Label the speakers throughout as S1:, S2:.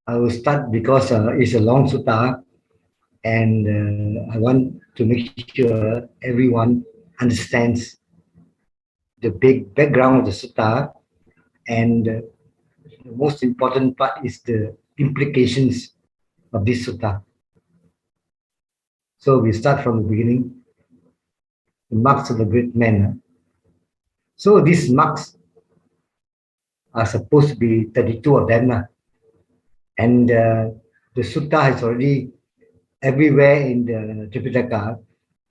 S1: I will start because it's a long sutta, and I want to make sure everyone understands the big background of the sutta, and the most important part is the implications of this sutta. So we start from the beginning, the marks of the great man. So these marks are supposed to be 32 of them. And the sutta has already, everywhere in the Tripitaka,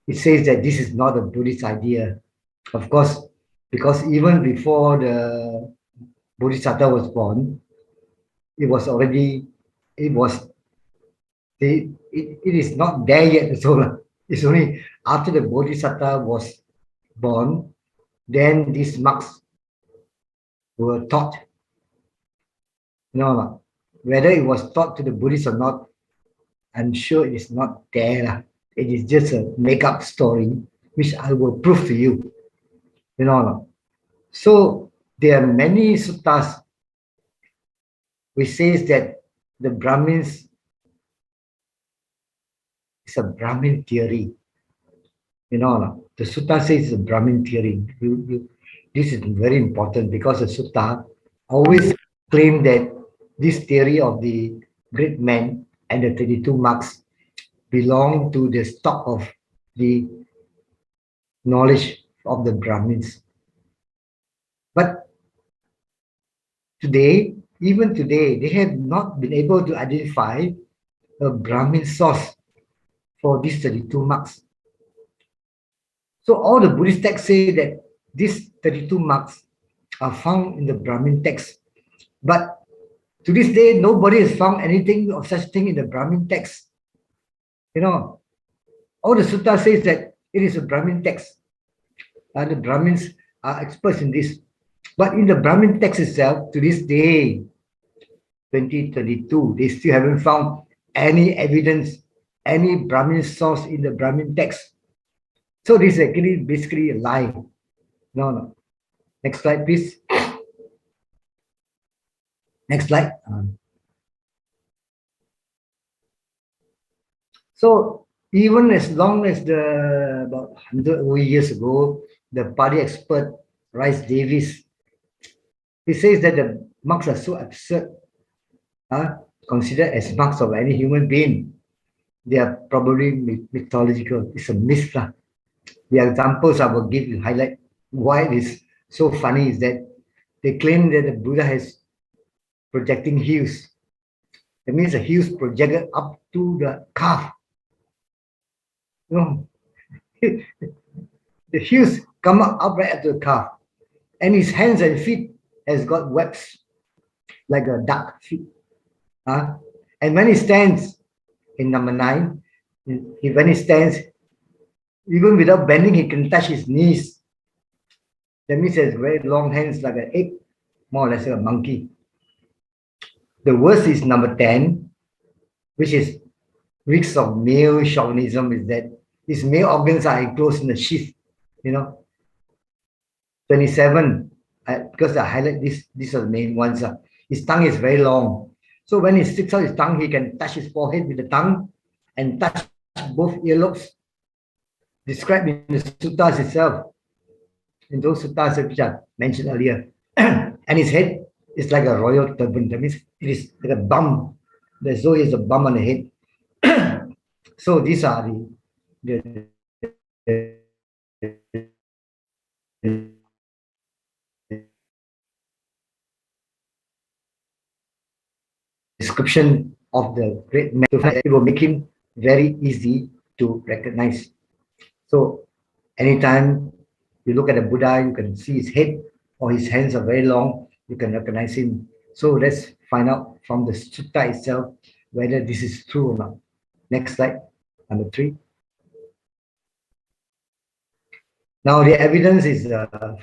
S1: it says that this is not a Buddhist idea. Of course, because even before the Bodhisattva was born, it was already, it was, it is not there yet. So it's only after the Bodhisattva was born, then these marks were taught. No, whether it was taught to the Buddhists or not, I'm sure it is not there. It is just a make-up story, which I will prove to you. So there are many suttas which says that the Brahmins is a Brahmin theory. The sutta says it's a Brahmin theory. This is very important because the sutta always claim that this theory of the great man and the 32 marks belong to the stock of the knowledge of the Brahmins. But today, even today, they have not been able to identify a Brahmin source for these 32 marks. So all the Buddhist texts say that these 32 marks are found in the Brahmin text. But to this day, nobody has found anything of such thing in the Brahmin text. All the sutta says that it is a Brahmin text. The Brahmins are experts in this. But in the Brahmin text itself, to this day, 2022, they still haven't found any evidence, any Brahmin source in the Brahmin text. So this is actually basically a lie. No. Next slide, please. Next slide. So even as long as about 100 years ago, the party expert Rice Davis, he says that the marks are so absurd, considered as marks of any human being. They are probably mythological. It's a myth. The examples I will give you highlight why it is so funny is that they claim that the Buddha has projecting heels. That means the heels projected up to the calf. The heels come up right at the calf, and his hands and feet has got webs like a duck feet. And when he stands in number 9, when he stands, even without bending, he can touch his knees. That means he has very long hands like an ape, more or less like a monkey. The worst is number 10, which is reeks of male chauvinism, is that his male organs are enclosed in the sheath. 27, because I highlight these are the main ones. His tongue is very long. So when he sticks out his tongue, he can touch his forehead with the tongue and touch both earlobes, described in the suttas itself, in those suttas which I mentioned earlier. And his head is like a royal turban. That means it is like a bum. There's always a bum on the head. So these are the description of the great man. It will make him very easy to recognize. So anytime you look at a Buddha, you can see his head or his hands are very long, you can recognize him. So let's find out from the sutta itself whether this is true or not. Next slide, number 3. Now the evidence is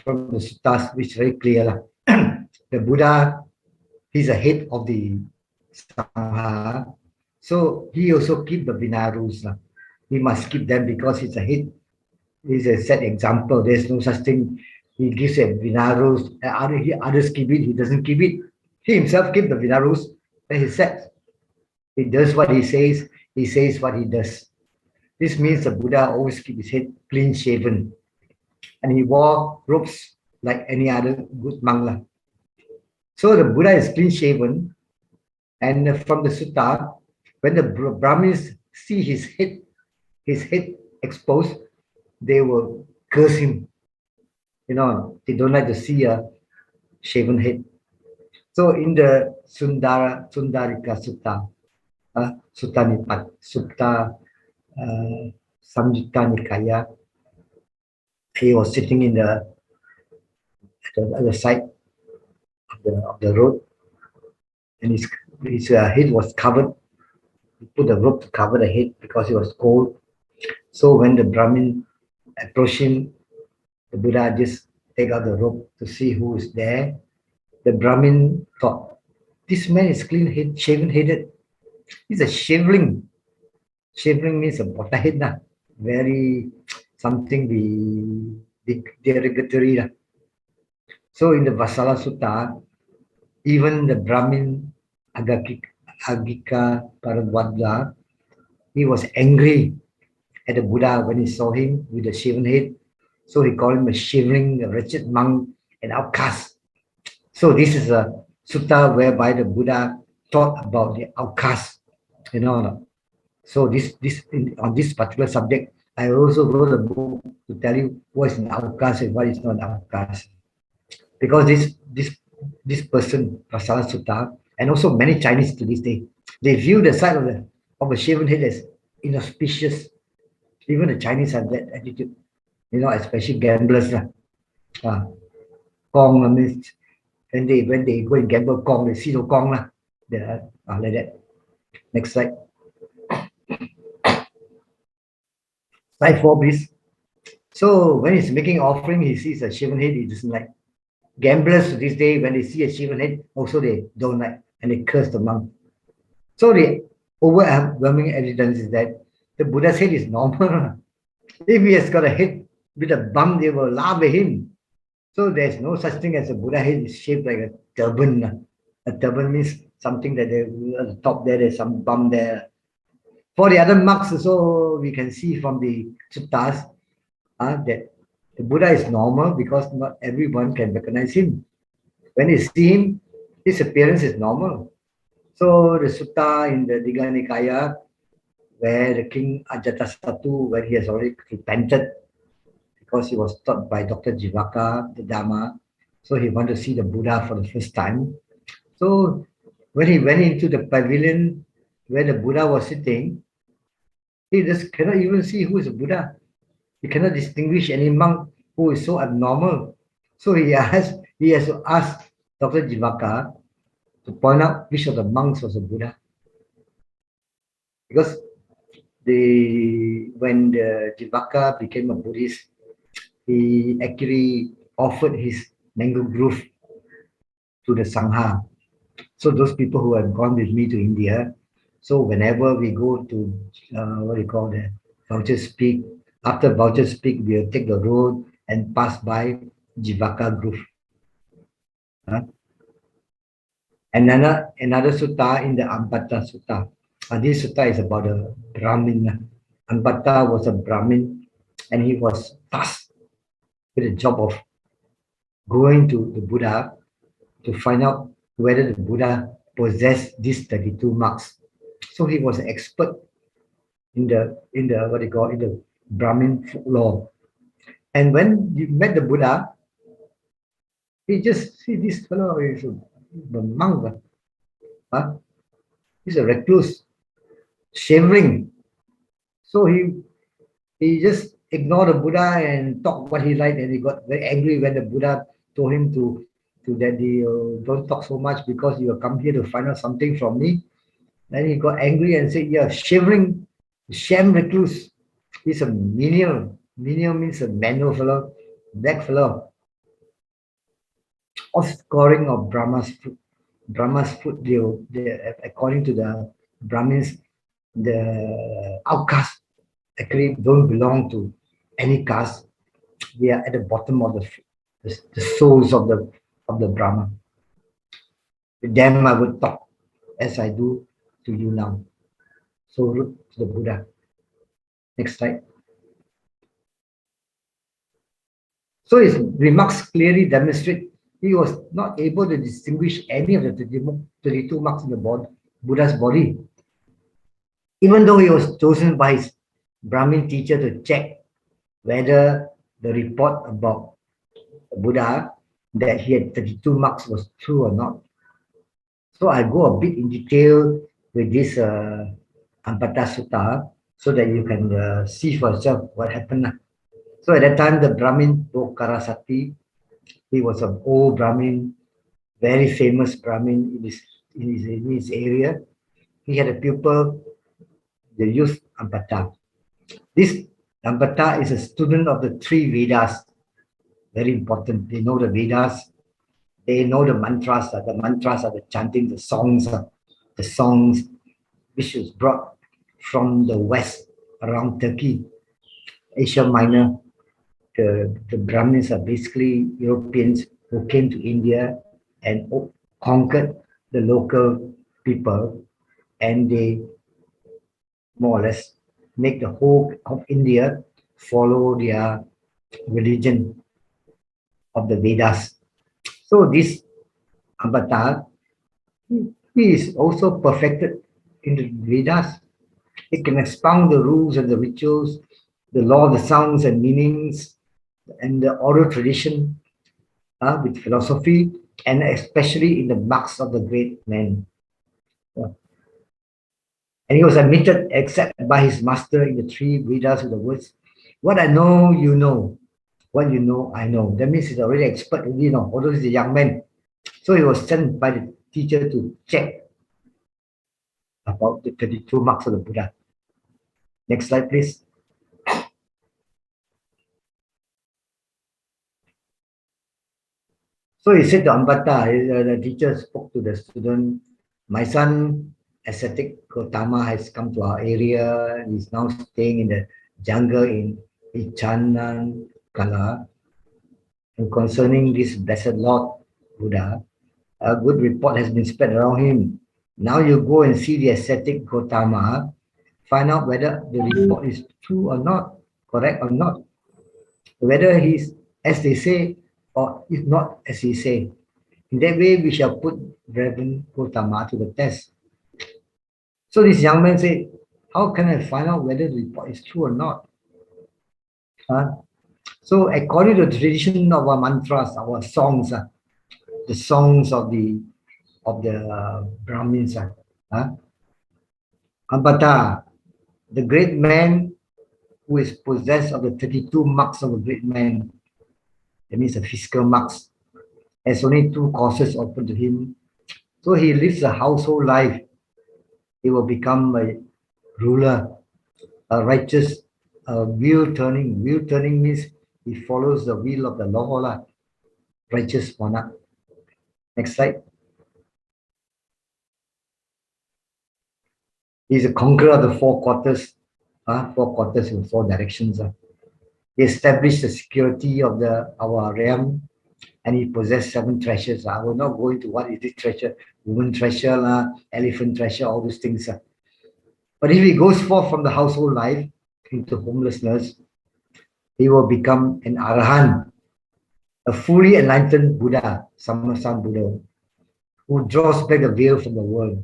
S1: from the suttas, which is very clear. The Buddha, he's the head of the Sangha, so he also keep the Vinaya rules. He must keep them because he's a head. He's a set example. There's no such thing. He gives a Vinaya rules. Others keep it. He doesn't keep it. He himself keep the Vinaya rules that he sets. He does what he says what he does. This means the Buddha always keep his head clean shaven, and he wore robes like any other good monk. So the Buddha is clean shaven, and from the sutta, when the Brahmins see his head exposed, they will curse him. You know, they don't like to see a shaven head. So in the Sundarika Sutta, Sutta Samyutta Nikaya, he was sitting in the other side of the road, and his head was covered. He put the rope to cover the head because it was cold. So when the Brahmin approached him, the Buddha just take out the rope to see who is there. The Brahmin thought, this man is shaven headed. He's a shaveling. Shaveling means a botta head, nah. Very something derogatory. Nah. So in the Vasala Sutta, even the Brahmin Agika Paradwadla, he was angry at the Buddha when he saw him with a shaven head. So he called him a shivering, a wretched monk, an outcast. So this is a sutta whereby the Buddha taught about the outcast, you know. So on this particular subject, I also wrote a book to tell you what is an outcast and what is not an outcast. Because this person, Prasala Sutta, and also many Chinese to this day, they view the sight of a shaven head as inauspicious. Even the Chinese have that attitude, you know, especially gamblers. Kong means when they go and gamble Kong, they see the Kong like that. Next slide. Slide 4, please. So when he's making offering, he sees a shaven head, he doesn't like. Gamblers to this day, when they see a shaven head, also they don't like, and they curse the monk. So the overwhelming evidence is that the Buddha's head is normal. If he has got a head with a bump, they will laugh at him. So there's no such thing as a Buddha head is shaped like a turban. A turban means something that at the top there's some bump there. For the other marks also, we can see from the suttas that the Buddha is normal because not everyone can recognize him. When they see him, his appearance is normal. So the sutta in the Digha Nikaya, where the king Ajatasattu, where he has already repented because he was taught by Dr. Jivaka, the Dhamma, so he wanted to see the Buddha for the first time. So when he went into the pavilion where the Buddha was sitting, he just cannot even see who is the Buddha. He cannot distinguish any monk who is so abnormal. So he has to ask Dr. Jivaka to point out which of the monks was a Buddha. Because when the Jivaka became a Buddhist, he actually offered his mango grove to the Sangha. So those people who have gone with me to India, so whenever we go to what do you call the Vouchers Peak, after Vouchers Peak, we'll take the road and pass by Jivaka Grove. Another sutta in the Ambata Sutta. This sutta is about a Brahmin. Ambata was a Brahmin, and he was tasked with the job of going to the Buddha to find out whether the Buddha possessed these 32 marks. So he was an expert in the what they call in the Brahmin folklore. And when he met the Buddha, he just see this fellow is a monk. He's a recluse, shivering. So he just ignored the Buddha and talked what he liked, and he got very angry when the Buddha told him to that he don't talk so much because you have come here to find out something from me. Then he got angry and said, "Yeah, shivering, sham recluse. He's a menial. Menial means a manual fellow, black fellow. Offscoring of Brahma's food. Brahma's food, according to the Brahmins, the outcasts actually don't belong to any caste. They are at the bottom of the souls of the Brahma. With them, I would talk as I do. to you now. So look to the Buddha. Next slide. So his remarks clearly demonstrate he was not able to distinguish any of the 32 marks in the Buddha's body. Even though he was chosen by his Brahmin teacher to check whether the report about the Buddha that he had 32 marks was true or not. So I go a bit in detail with this Ampata Sutta so that you can see for yourself what happened. So at that time, the Brahmin Bokarasati, he was an old Brahmin, very famous Brahmin in his area. He had a pupil, the youth Ampata. This Ampata is a student of the three Vedas. Very important. They know the Vedas. They know the mantras. The mantras are the chanting, the songs which was brought from the west around Turkey, Asia Minor. The Brahmins are basically Europeans who came to India and conquered the local people, and they more or less make the whole of India follow their religion of the Vedas. So this avatar, he is also perfected in the Vedas. He can expound the rules and the rituals, the law of the sounds and meanings, and the oral tradition with philosophy, and especially in the marks of the great men. And he was admitted, except by his master in the three Vedas with the words, "What I know, you know. What you know, I know." That means he's already expert, you know, although he's a young man. So he was sent by the teacher to check about the 32 marks of the Buddha. Next slide, please. So he said to Ambata, the teacher spoke to the student, "My son, ascetic Uttama, has come to our area. He's now staying in the jungle in Kala. And concerning this blessed Lord Buddha, a good report has been spread around him. Now you go and see the ascetic Gautama, find out whether the report is true or not, correct or not, whether he's as they say or if not as he say. In that way, we shall put Reverend Gautama to the test." So this young man said, "How can I find out whether the report is true or not?" So according to the tradition of our mantras, our songs, the songs of the Brahmins, Ambata, the great man who is possessed of the 32 marks of a great man, that means the physical marks, has only two courses open to him. So he lives a household life. He will become a ruler, a righteous, wheel turning. Wheel turning means he follows the wheel of the law, righteous monarch. Next slide. He's a conqueror of the four quarters in four directions. He established the security of our realm, and he possessed 7 treasures. I will not go into what is this treasure, woman treasure, elephant treasure, all those things. But if he goes forth from the household life into homelessness, he will become an Arahant, a fully enlightened Buddha, Sammasan Buddha, who draws back the veil from the world.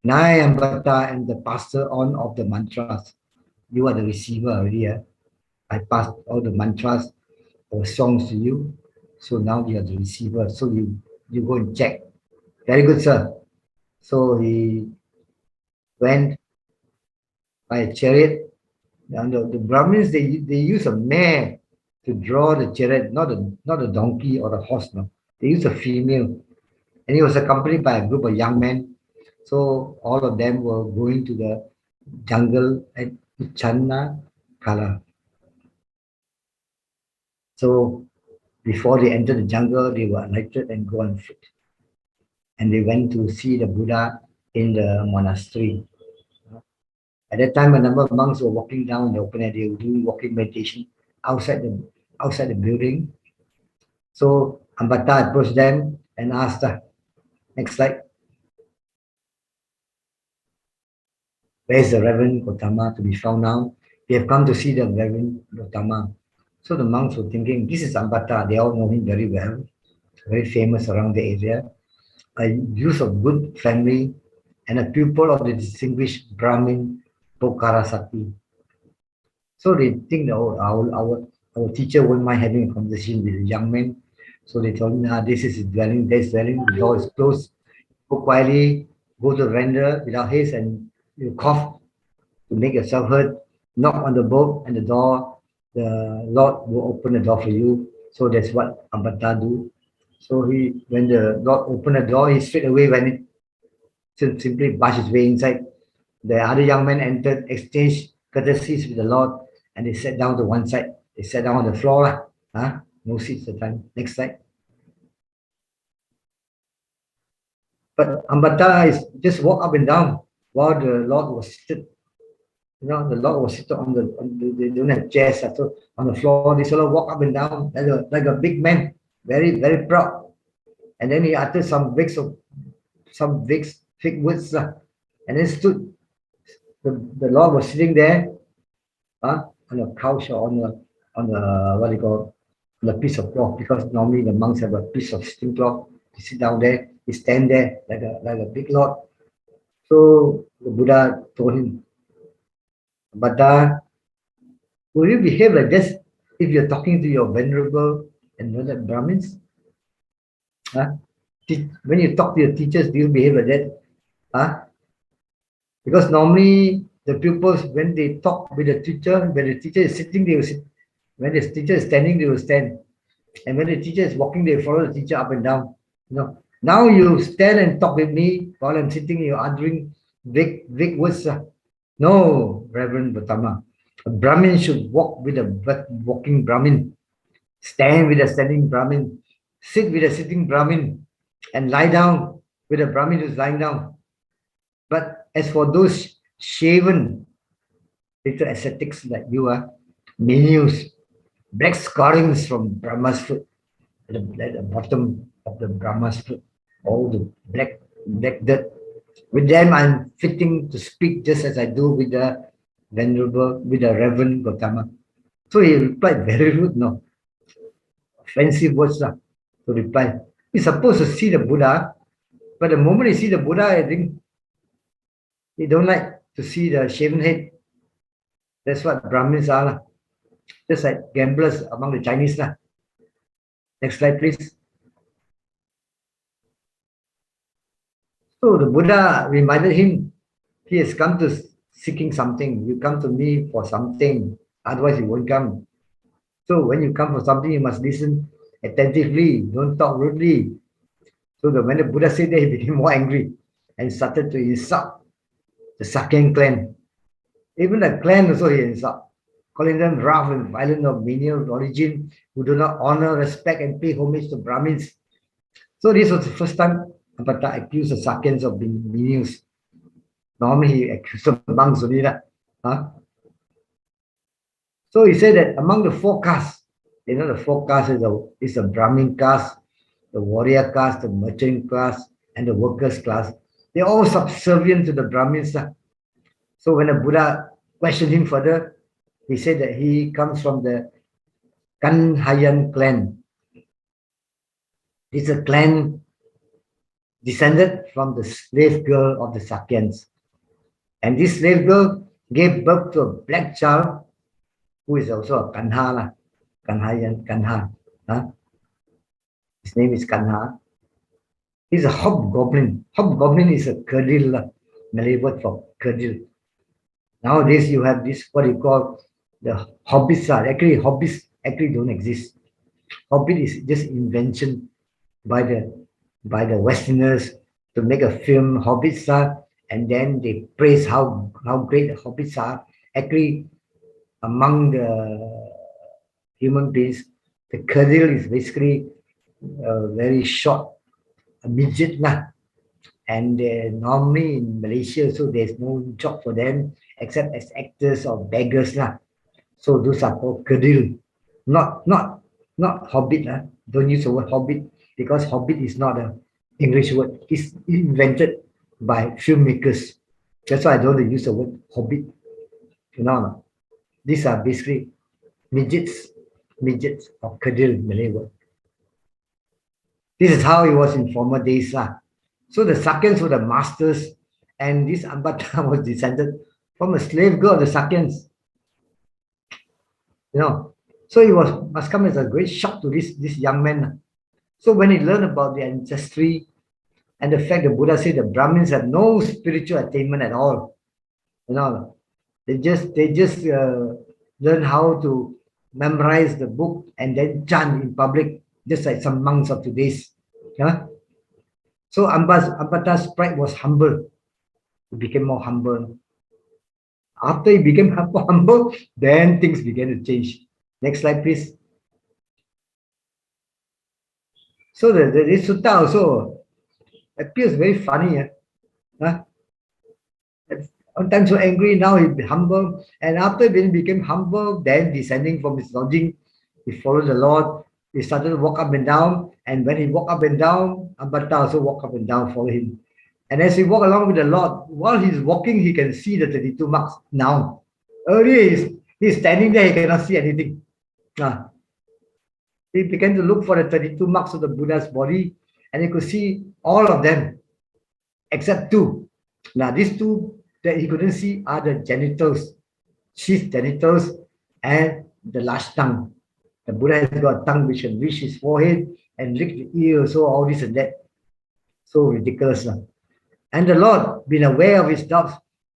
S1: And I am Bhatta and the pastor on of the mantras. You are the receiver already. I passed all the mantras or songs to you. So now you are the receiver. So you go and check. Very good, sir. So he went by a chariot. And the Brahmins, they use a mare to draw the chariot, not a donkey or a horse. No. They use a female. And he was accompanied by a group of young men. So all of them were going to the jungle at Uttama Kala. So before they entered the jungle, they were alighted and go on foot. And they went to see the Buddha in the monastery. At that time, a number of monks were walking down in the open air. They were doing walking meditation outside the building. So Ambata approached them and asked, next slide. Where is the Reverend Uttama to be found now? We have come to see the Reverend Uttama. So the monks were thinking, this is Ambata. They all know him very well, very famous around the area. A youth of good family and a pupil of the distinguished Brahmin Pokarasati. So they think that our teacher won't mind having a conversation with the young man. So they told him, this is his dwelling, there's dwelling, the door is closed. Go quietly, go to the veranda without haste and you cough to make yourself heard. Knock on the boat and the door, the Lord will open the door for you. So that's what Ambata do. So when the Lord opened the door, he straight away went in, simply barged his way inside. The other young men entered, exchanged courtesies with the Lord, and they sat down to one side. They sat down on the floor. No seats at the time. Next slide. But Ambata is just walk up and down while the Lord was seated. You know, the Lord was seated they don't have chairs, so on the floor. They sort of walk up and down like a big man, very, very proud. And then he uttered some big words, and then stood. The Lord was sitting there, on a couch or on the what do you call, on a piece of cloth, because normally the monks have a piece of sitting cloth. He sit down there, he stand there like a big lord. So the Buddha told him, but will you behave like this if you're talking to your venerable and learned Brahmins? When you talk to your teachers, do you behave like that? Because normally the pupils, when they talk with the teacher, when the teacher is sitting, they will sit. When the teacher is standing, they will stand. And when the teacher is walking, they follow the teacher up and down. Now you stand and talk with me while I'm sitting, you're uttering big words. No, Reverend Uttama. A Brahmin should walk with a walking Brahmin, stand with a standing Brahmin, sit with a sitting Brahmin, and lie down with a Brahmin who's lying down. But as for those shaven little ascetics like you are, menus, black scarrings from Brahma's foot, at the bottom of the Brahma's foot, all the black dirt. With them, I'm fitting to speak just as I do with the Reverend Gautama. So he replied very rude, no, offensive words to reply. He's supposed to see the Buddha, but the moment he see the Buddha, I think he don't like to see the shaven head. That's what Brahmins are, just like gamblers among the Chinese. Next slide, please. So the Buddha reminded him, he has come to seeking something. You come to me for something, otherwise you won't come. So when you come for something, you must listen attentively, don't talk rudely. So when the Buddha said that, he became more angry and started to insult the Sakyan clan. Even the clan also he insult, calling them rough and violent of menial origin, who do not honor, respect, and pay homage to Brahmins. So this was the first time Ambata accused the Sakyans of being menials. Normally he accused the monks only. So he said that among the four castes, the four castes is the Brahmin caste, the warrior caste, the merchant class, and the workers class. They're all subservient to the Brahmins. So when the Buddha questioned him further, he said that he comes from the Kanhayan clan. This is a clan descended from the slave girl of the Sakyans. And this slave girl gave birth to a black child who is also a Kanha, Kanhayan, Kanha. His name is Kanha. He's a hobgoblin. Hobgoblin is a kerdil, Malay word for kerdil. Nowadays you have this, what you call the hobbits. Actually, hobbits actually don't exist. Hobbit is just invention by the Westerners to make a film, hobbits are, and then they praise how great the hobbits are. Actually, among the human beings, the kerdil is basically very short, a midget. And normally in Malaysia, so there's no job for them except as actors or beggars. So those are called kerdil, not hobbit. Don't use the word hobbit, because hobbit is not an English word. It's invented by filmmakers. That's why I don't use the word hobbit. You know, these are basically midgets, or kadil, Malay word. This is how it was in former days. So the Sakyans were the masters, and this Ambata was descended from a slave girl of the Sakyans. You know, so it must come as a great shock to this young man. So when he learned about the ancestry and the fact that Buddha said the Brahmins have no spiritual attainment at all, you know, they just learn how to memorize the book and then chant in public, just like some monks of today's. Yeah. So Ambata's pride was humble. He became more humble. After he became humble, then things began to change. Next slide, please. So this sutta also appears very funny. Huh? Sometimes so angry, now he humble. And after he became humble, then descending from his lodging, he followed the Lord. He started to walk up and down. And when he walked up and down, Ambata also walked up and down, follow him. And as he walked along with the Lord, while he's walking, he can see the 32 marks now. Earlier, he's standing there, he cannot see anything. He began to look for the 32 marks of the Buddha's body, and he could see all of them, except two. Now, these two that he couldn't see are the genitals, sheath genitals, and the large tongue. The Buddha has got a tongue which can reach his forehead and lick the ear, so all this and that. So ridiculous. And the Lord, being aware of his doubts,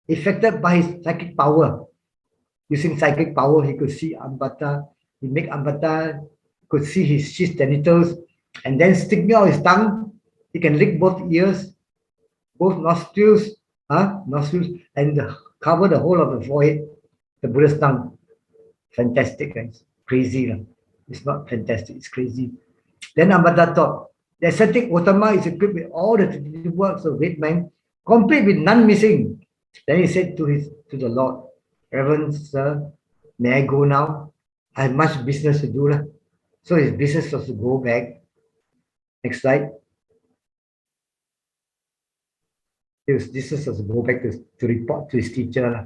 S1: affected by his psychic power, using psychic power, he could see Ambata, he make Ambata could see his sheath genitals, and then sticking out his tongue, he can lick both ears, both nostrils, and cover the whole of the forehead, the Buddha's tongue. Fantastic, guys. Crazy. It's not fantastic, it's crazy. Then Ambata thought, the ascetic Uttama is equipped with all the works of great man, complete with none missing. Then he said to the Lord, Reverend Sir, may I go now? I have much business to do. So his business was to go back. Next slide. His business was to go back to report to his teacher.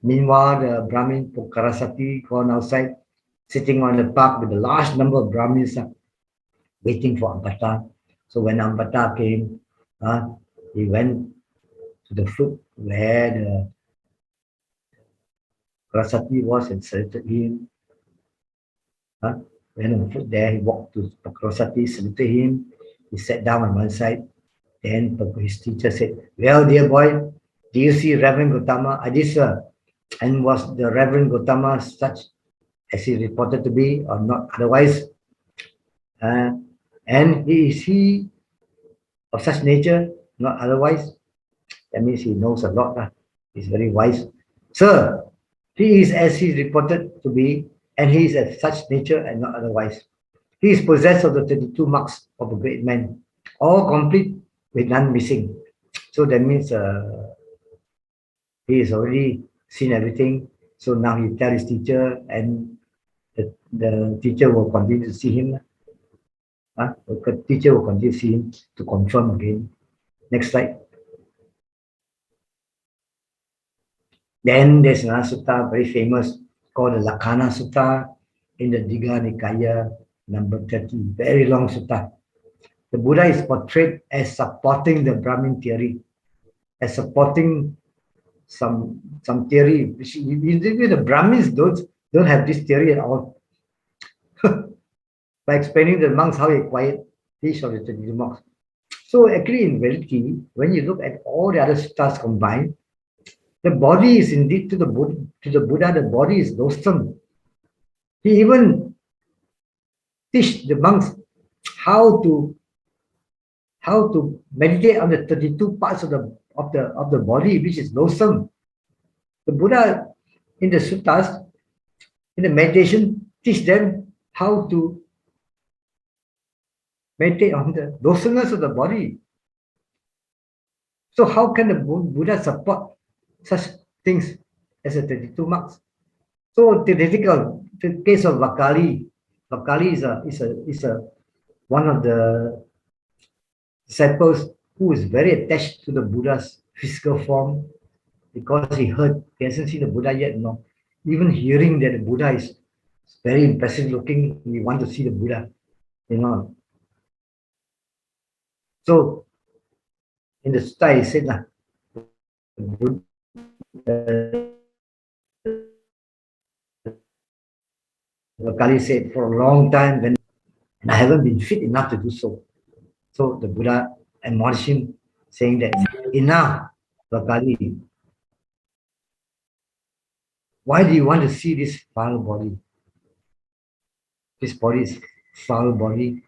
S1: Meanwhile, the Brahmin Pokarasati gone outside, sitting on the park with a large number of Brahmins waiting for Ambata. So when Ambata came, he went to the foot where the Karasati was and saluted him. When on foot there, he walked to Pakrosati, saluted him. He sat down on one side. Then his teacher said, well, dear boy, do you see Reverend Utama? I did, sir. And was the Reverend Utama such as he reported to be or not otherwise? And is he of such nature, not otherwise? That means he knows a lot. He's very wise. Sir, he is as he is reported to be, and he is of such nature and not otherwise. He is possessed of the 32 marks of a great man, all complete with none missing. So that means he has already seen everything. So now he tells his teacher, and the teacher will continue to see him. The teacher will continue to see him to confirm again. Next slide. Then there's another sutta, very famous, called the Lakkhana Sutta in the Digha Nikaya, number 30. Very long sutta. The Buddha is portrayed as supporting the Brahmin theory, as supporting some theory. The Brahmins don't have this theory at all. By explaining the monks how he acquired each of the 32 marks. So actually, in reality, when you look at all the other suttas combined, the body is indeed to the Buddha, the body is loathsome. He even teach the monks how to meditate on the 32 parts of the body, which is loathsome. The Buddha in the suttas, in the meditation, teach them how to meditate on the loathsomeness of the body. So how can the Buddha support such things as the 32 marks? So theoretical, the case of Vakali is one of the disciples who is very attached to the Buddha's physical form. because he heard, he hasn't seen the Buddha yet, no. Even hearing that the Buddha is very impressive looking, we want to see the Buddha, you know. So in the sutta, he said, Kali said, for a long time, when and I haven't been fit enough to do so. So the Buddha admonished him, saying that, enough, Kali. Why do you want to see this foul body? This body is foul body.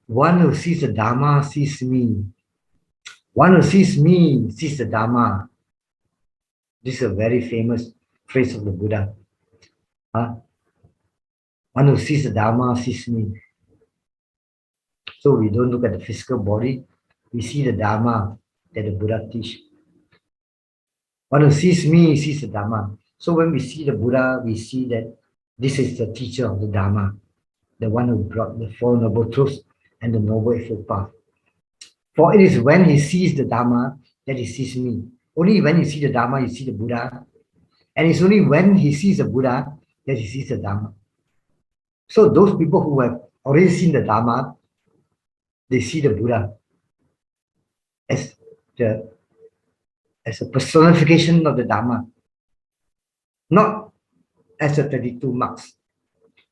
S1: One who sees the Dharma sees me. One who sees me sees the Dharma. This is a very famous phrase of the Buddha. One who sees the Dharma sees me. So we don't look at the physical body. We see the Dharma that the Buddha teach. One who sees me sees the Dharma. So when we see the Buddha, we see that this is the teacher of the Dharma, the one who brought the Four Noble Truths and the Noble Eightfold Path. For it is when he sees the Dharma that he sees me. Only when you see the Dharma, you see the Buddha. And it's only when he sees the Buddha that he sees the Dharma. So those people who have already seen the Dharma, they see the Buddha as a personification of the Dharma, not as the 32 marks.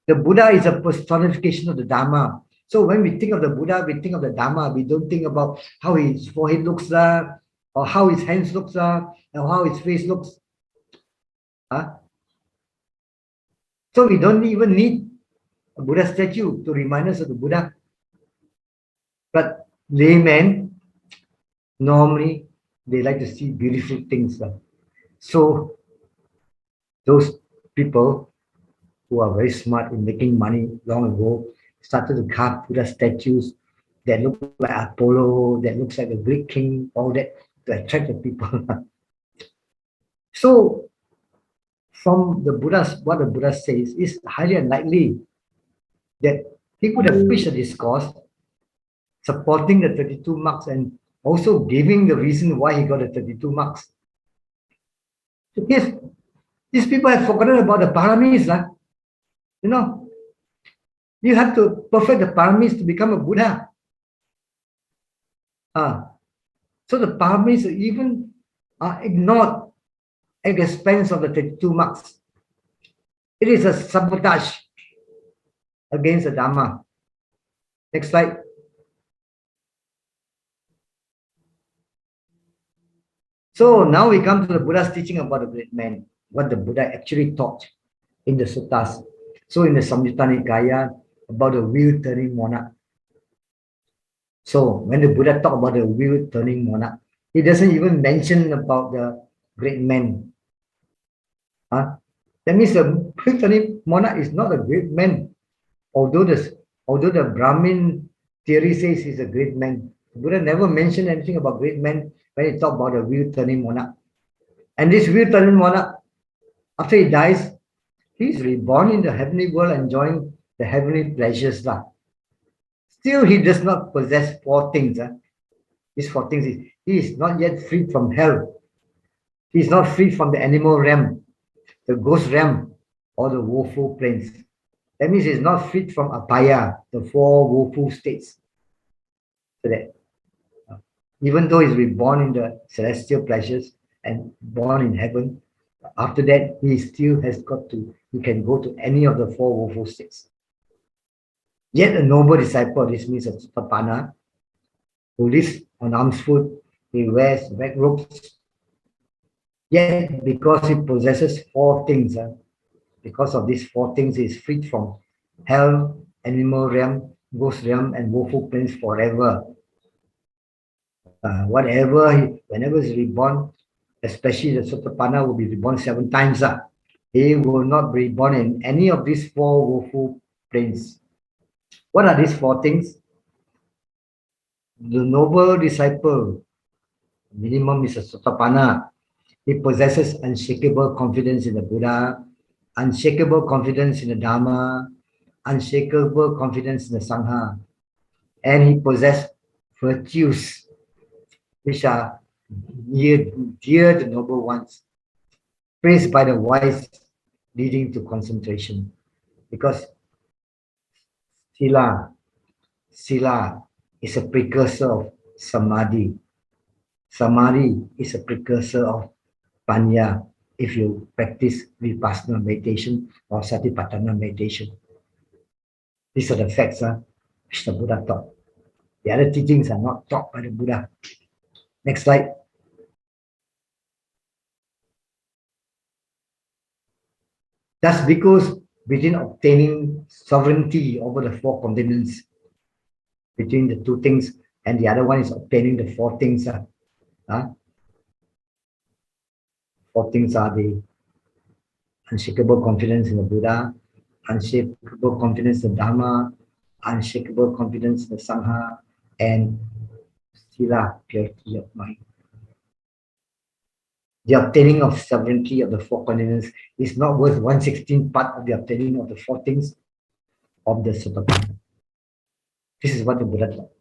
S1: The Buddha is a personification of the Dharma. So when we think of the Buddha, we think of the Dharma. We don't think about how his forehead looks, or how his hands looks, or how his face looks. So we don't even need a Buddha statue to remind us of the Buddha. But laymen, normally, they like to see beautiful things. So those people who are very smart in making money long ago started to carve Buddha statues that look like Apollo, that looks like a Greek king, all that to attract the people. So from the Buddha's, what the Buddha says is highly unlikely that he could have preached a discourse supporting the 32 marks and also giving the reason why he got the 32 marks. Yes, these people have forgotten about the paramis. You know, you have to perfect the paramis to become a Buddha. So the paramis even are ignored at the expense of the 32 marks. It is a sabotage against the Dharma. Next slide. So now we come to the Buddha's teaching about the great man, what the Buddha actually taught in the suttas. So in the Samyutta Nikaya, about the wheel-turning monarch. So when the Buddha talked about the wheel-turning monarch, he doesn't even mention about the great man. That means the wheel-turning monarch is not a great man. Although the Brahmin theory says he's a great man, the Buddha never mentioned anything about great man when he talked about the wheel-turning monarch. And this wheel-turning monarch, after he dies, he's reborn in the heavenly world, enjoying the heavenly pleasures. Still, he does not possess four things. These four things, he is not yet free from hell. He is not free from the animal realm, the ghost realm, or the woeful planes. That means he is not free from apaya, the four woeful states. So that even though he's reborn in the celestial pleasures and born in heaven, after that, he still has got to, he can go to any of the four woeful states. Yet a noble disciple, this means a Sotapanna, who lives on alms food, he wears red robes. Yet because he possesses four things, because of these four things, he is freed from hell, animal realm, ghost realm, and woeful planes forever. Whenever he's reborn, especially the Sotapanna will be reborn 7 times. He will not be reborn in any of these four woeful planes. What are these four things? The noble disciple, minimum is a Sotapanna. He possesses unshakable confidence in the Buddha, unshakable confidence in the Dhamma, unshakable confidence in the Sangha, and he possesses virtues, which are dear the noble ones, praised by the wise, leading to concentration. Because sila, sila is a precursor of samadhi. Samadhi is a precursor of panya if you practice vipassana meditation or satipatthana meditation. These are the facts which the Buddha taught. The other teachings are not taught by the Buddha. Next slide. Thus, because between obtaining sovereignty over the four continents, between the two things, and the other one is obtaining the four things. Four things are the unshakable confidence in the Buddha, unshakable confidence in Dhamma, unshakable confidence in the Sangha, and sila, purity of mind. The obtaining of sovereignty of the four continents is not worth 1/16 part of the obtaining of the four things of the Sotapanna. This is what the Buddha taught.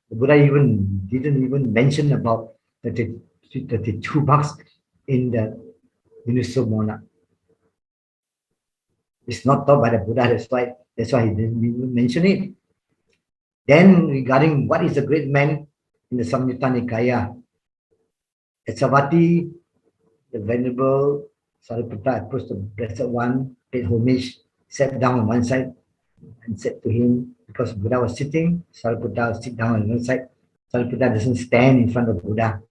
S1: The Buddha didn't even mention about the 32 marks in the Universal Monarch. It's not taught by the Buddha, that's why he didn't even mention it. Then regarding what is a great man in the Samyutta Nikaya, at Savatthi, the Venerable Sariputta approached the Blessed One, paid homage, sat down on one side, and said to him, because Buddha was sitting, Sariputta would sit down on one side. Sariputta doesn't stand in front of Buddha.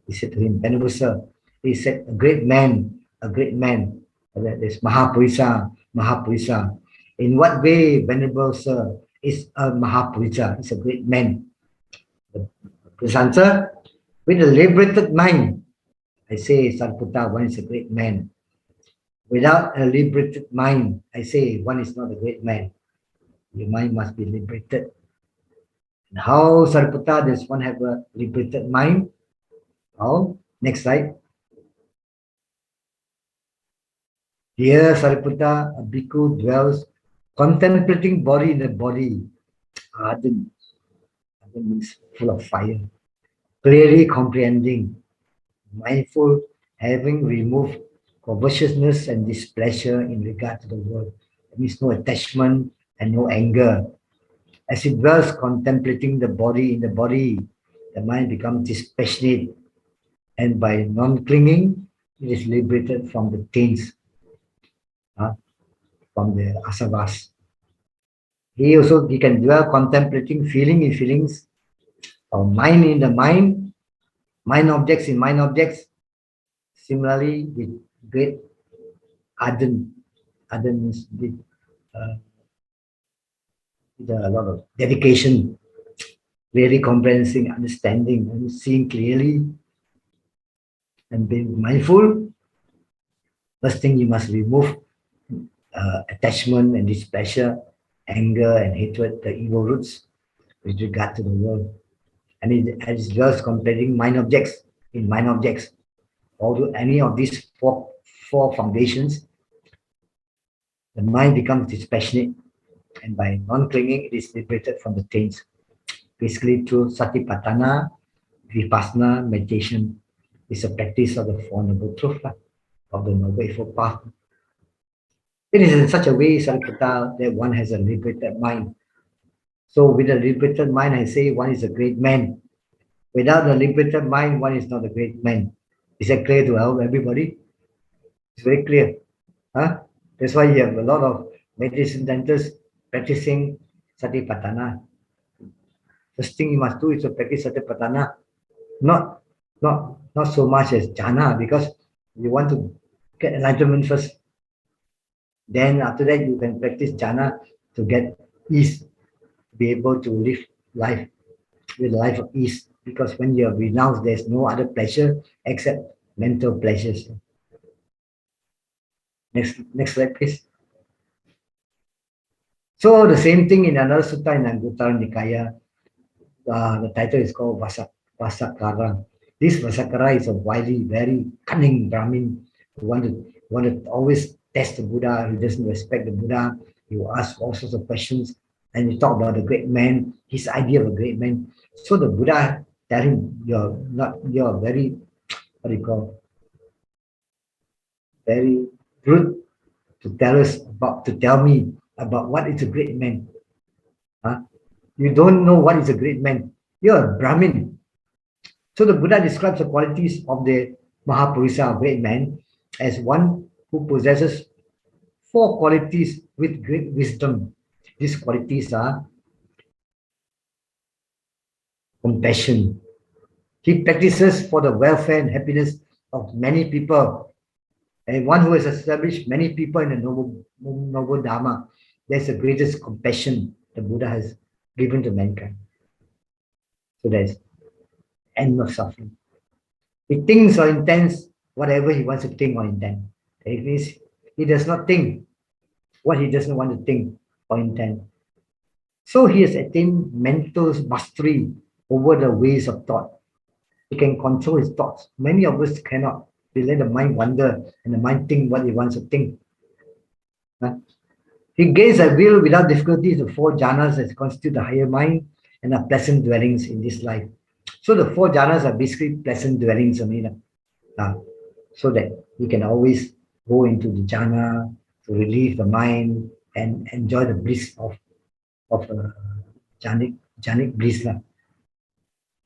S1: He said to him, Venerable Sir, he said, a great man, there's Mahapurisa, Mahapurisa. In what way, Venerable Sir, is a Mahapurisa, is a great man? His answer, with a liberated mind, I say, Sariputta, one is a great man. Without a liberated mind, I say, one is not a great man. Your mind must be liberated. And how, Sariputta, does one have a liberated mind? How? Next slide. Here, Sariputta, a bhikkhu dwells contemplating body in the body. Ardent. Ardent means full of fire. Clearly comprehending. Mindful, having removed covetousness and displeasure in regard to the world. That means no attachment and no anger. As it dwells contemplating the body in the body, the mind becomes dispassionate, and by non-clinging, it is liberated from the taints, from the asavas. He can dwell contemplating, feeling in feelings, or mind in the mind objects in mind objects. Similarly, with great ardent means with a lot of dedication, really comprehending, understanding, and seeing clearly, and being mindful. First thing, you must remove attachment and displeasure, anger and hatred, the evil roots with regard to the world. And it is just comparing mind objects in mind objects. Although any of these four foundations, the mind becomes dispassionate, and by non-clinging, it is liberated from the taints. Basically, through satipatthana, vipassana, meditation is a practice of the Four Noble Truths, of the Noble Eightfold Path. It is in such a way, Sariputta, that one has a liberated mind. So with a liberated mind, I say one is a great man. Without a liberated mind, one is not a great man. Is that clear to everybody? It's very clear. That's why you have a lot of meditation centers practicing satipatthana. First thing you must do is to practice satipatthana. Not so much as jhana, because you want to get enlightenment first. Then after that, you can practice jhana to get ease, to be able to live life with a life of ease. Because when you are renounced, there's no other pleasure except mental pleasures. Next slide, please. So the same thing in another sutta in Anguttara Nikaya. The title is called Vasakara. This Vasakara is a wily, very cunning Brahmin who want to always test the Buddha. He doesn't respect the Buddha. He will ask all sorts of questions, and he talk about the great man, his idea of a great man. So the Buddha tell him, you're very, what do you call, very rude to tell me about what is a great man. Huh? You don't know what is a great man. You're a Brahmin. So the Buddha describes the qualities of the Mahapurisa, great man, as one who possesses four qualities with great wisdom. These qualities are compassion. He practices for the welfare and happiness of many people. And one who has established many people in the noble Dhamma, there's the greatest compassion the Buddha has given to mankind. So there's end of suffering. He thinks or intends whatever he wants to think or intend. It means he does not think what he doesn't want to think or intend. So he has attained mental mastery over the ways of thought. He can control his thoughts. Many of us cannot. We let the mind wander and the mind think what he wants to think. He gains a will without difficulty the four jhanas that constitute the higher mind and are pleasant dwellings in this life. So the four jhanas are basically pleasant dwellings only, so that you can always go into the jhana to relieve the mind and enjoy the bliss of jhanic bliss.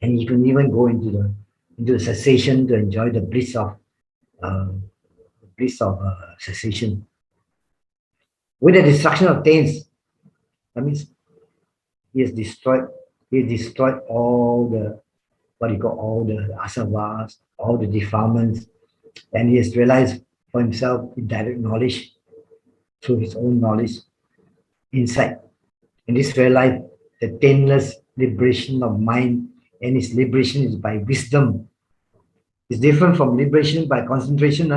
S1: And you can even go into the cessation to enjoy the bliss of cessation. With the destruction of taints, that means he has destroyed all the all the asavas, all the defilements, and he has realized for himself in direct knowledge, through his own knowledge, insight. In this real life, the taintless liberation of mind, and his liberation is by wisdom. It's different from liberation by concentration.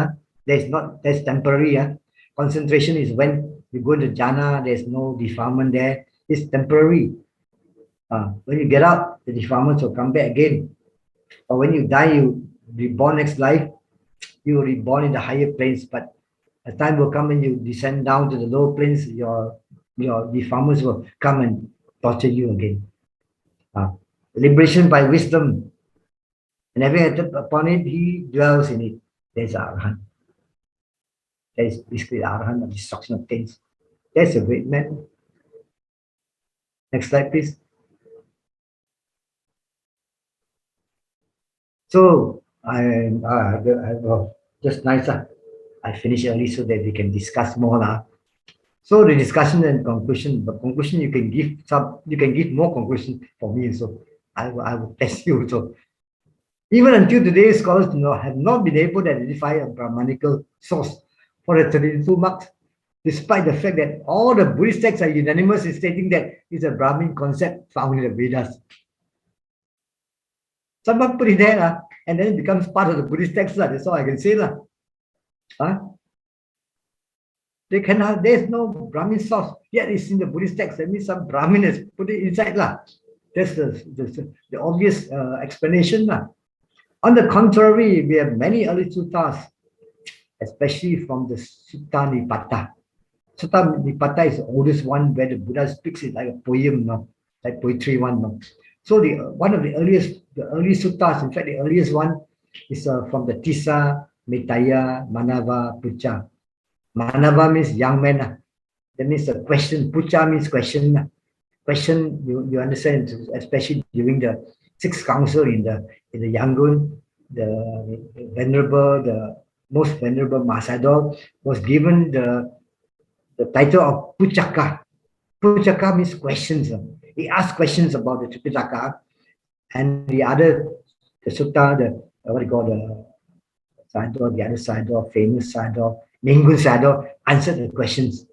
S1: That's temporary. Concentration is when you go to jhana, there's no defilement there. It's temporary. When you get out, the defilements will come back again. Or when you die, you reborn next life, you will reborn in the higher planes. But a time will come when you descend down to the lower planes, your defilements will come and torture you again. Liberation by wisdom. And having acted upon it, he dwells in it. There's Arhan. That is basically the Arhan of destruction of things. That's a great man. Next slide, please. So I just nice. I finish early so that we can discuss more. So the discussion and conclusion. The conclusion you can give more conclusion for me. So I will test you. So even until today, scholars have not been able to identify a Brahmanical source for the 32 marks, despite the fact that all the Buddhist texts are unanimous in stating that it's a Brahmin concept found in the Vedas. Someone put it there, and then it becomes part of the Buddhist text. That's all I can say. There's no Brahmin source, yet it's in the Buddhist text. That means some Brahmin has put it inside. That's the obvious explanation. On the contrary, we have many early suttas, especially from the Sutta Nipata. Sutta Nipata is the oldest one where the Buddha speaks it like a poem, like poetry one. So one of the early suttas, in fact, the earliest one is from the Tissa, Metaya, Manava, Pucha. Manava means young man. That means a question. Pucha means question. Question, you understand, especially during the Sixth Council in the Yangon, the most venerable Masador was given the title of Puchaka. Puchaka means questions. He asked questions about the Tripitaka, and the sutta, the Sayadaw, the other Sayadaw, famous Sayadaw, Ningun Sayadaw, answered the questions.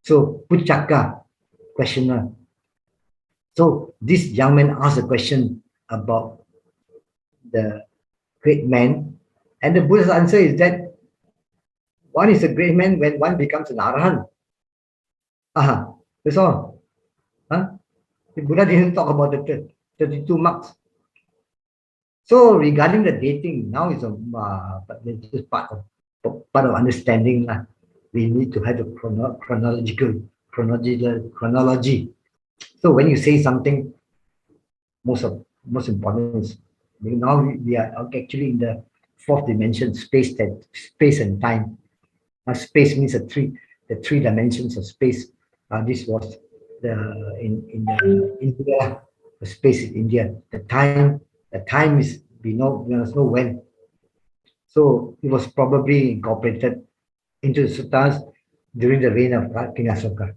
S1: So Puchaka, questioner. So this young man asked a question about the great man, and the Buddha's answer is that one is a great man when one becomes an Arahant. That's all. The Buddha didn't talk about the 32 marks. So regarding the dating, now is this is part of understanding. We need to have a chronology. So when you say something, most of most important is now we are actually in the fourth dimension, space and time. Space means the three dimensions of space. This was the in the India, the space in India. The time is we must know when. So it was probably incorporated into the suttas during the reign of King Asoka.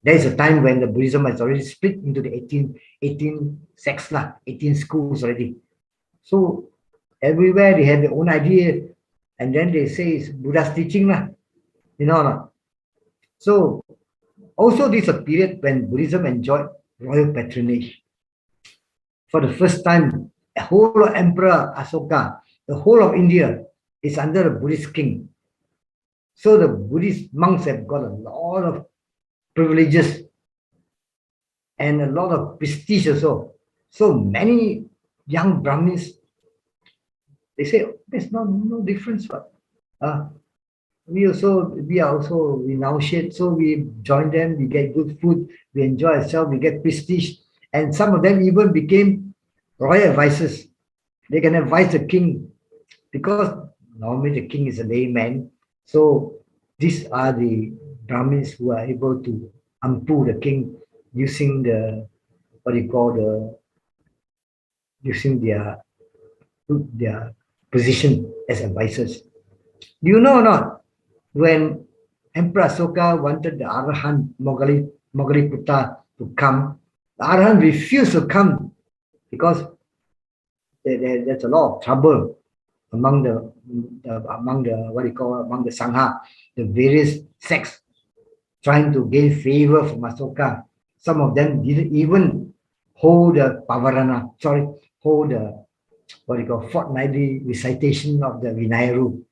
S1: There is a time when the Buddhism has already split into the 18 sects, 18 schools already. So everywhere they have their own idea, and then they say it's Buddha's teaching, you know. So also this is a period when Buddhism enjoyed royal patronage. For the first time, the whole of Emperor Asoka, the whole of India is under a Buddhist king. So the Buddhist monks have got a lot of privileges and a lot of prestige also. So many young Brahmins, they say there's no difference. But we are also renunciate, so we join them, we get good food, we enjoy ourselves, we get prestige, and some of them even became royal advisors. They can advise the king because normally the king is a layman. So these are the Brahmins who are able to unpull the king using the what you call the using their position as advisors. Do you know or not? When Emperor Asoka wanted the Arahant Moggalliputta to come, the Arahant refused to come because there's a lot of trouble among the among the Sangha, the various sects trying to gain favor from Asoka. Some of them didn't even hold the hold the fortnightly recitation of the Vinayaru,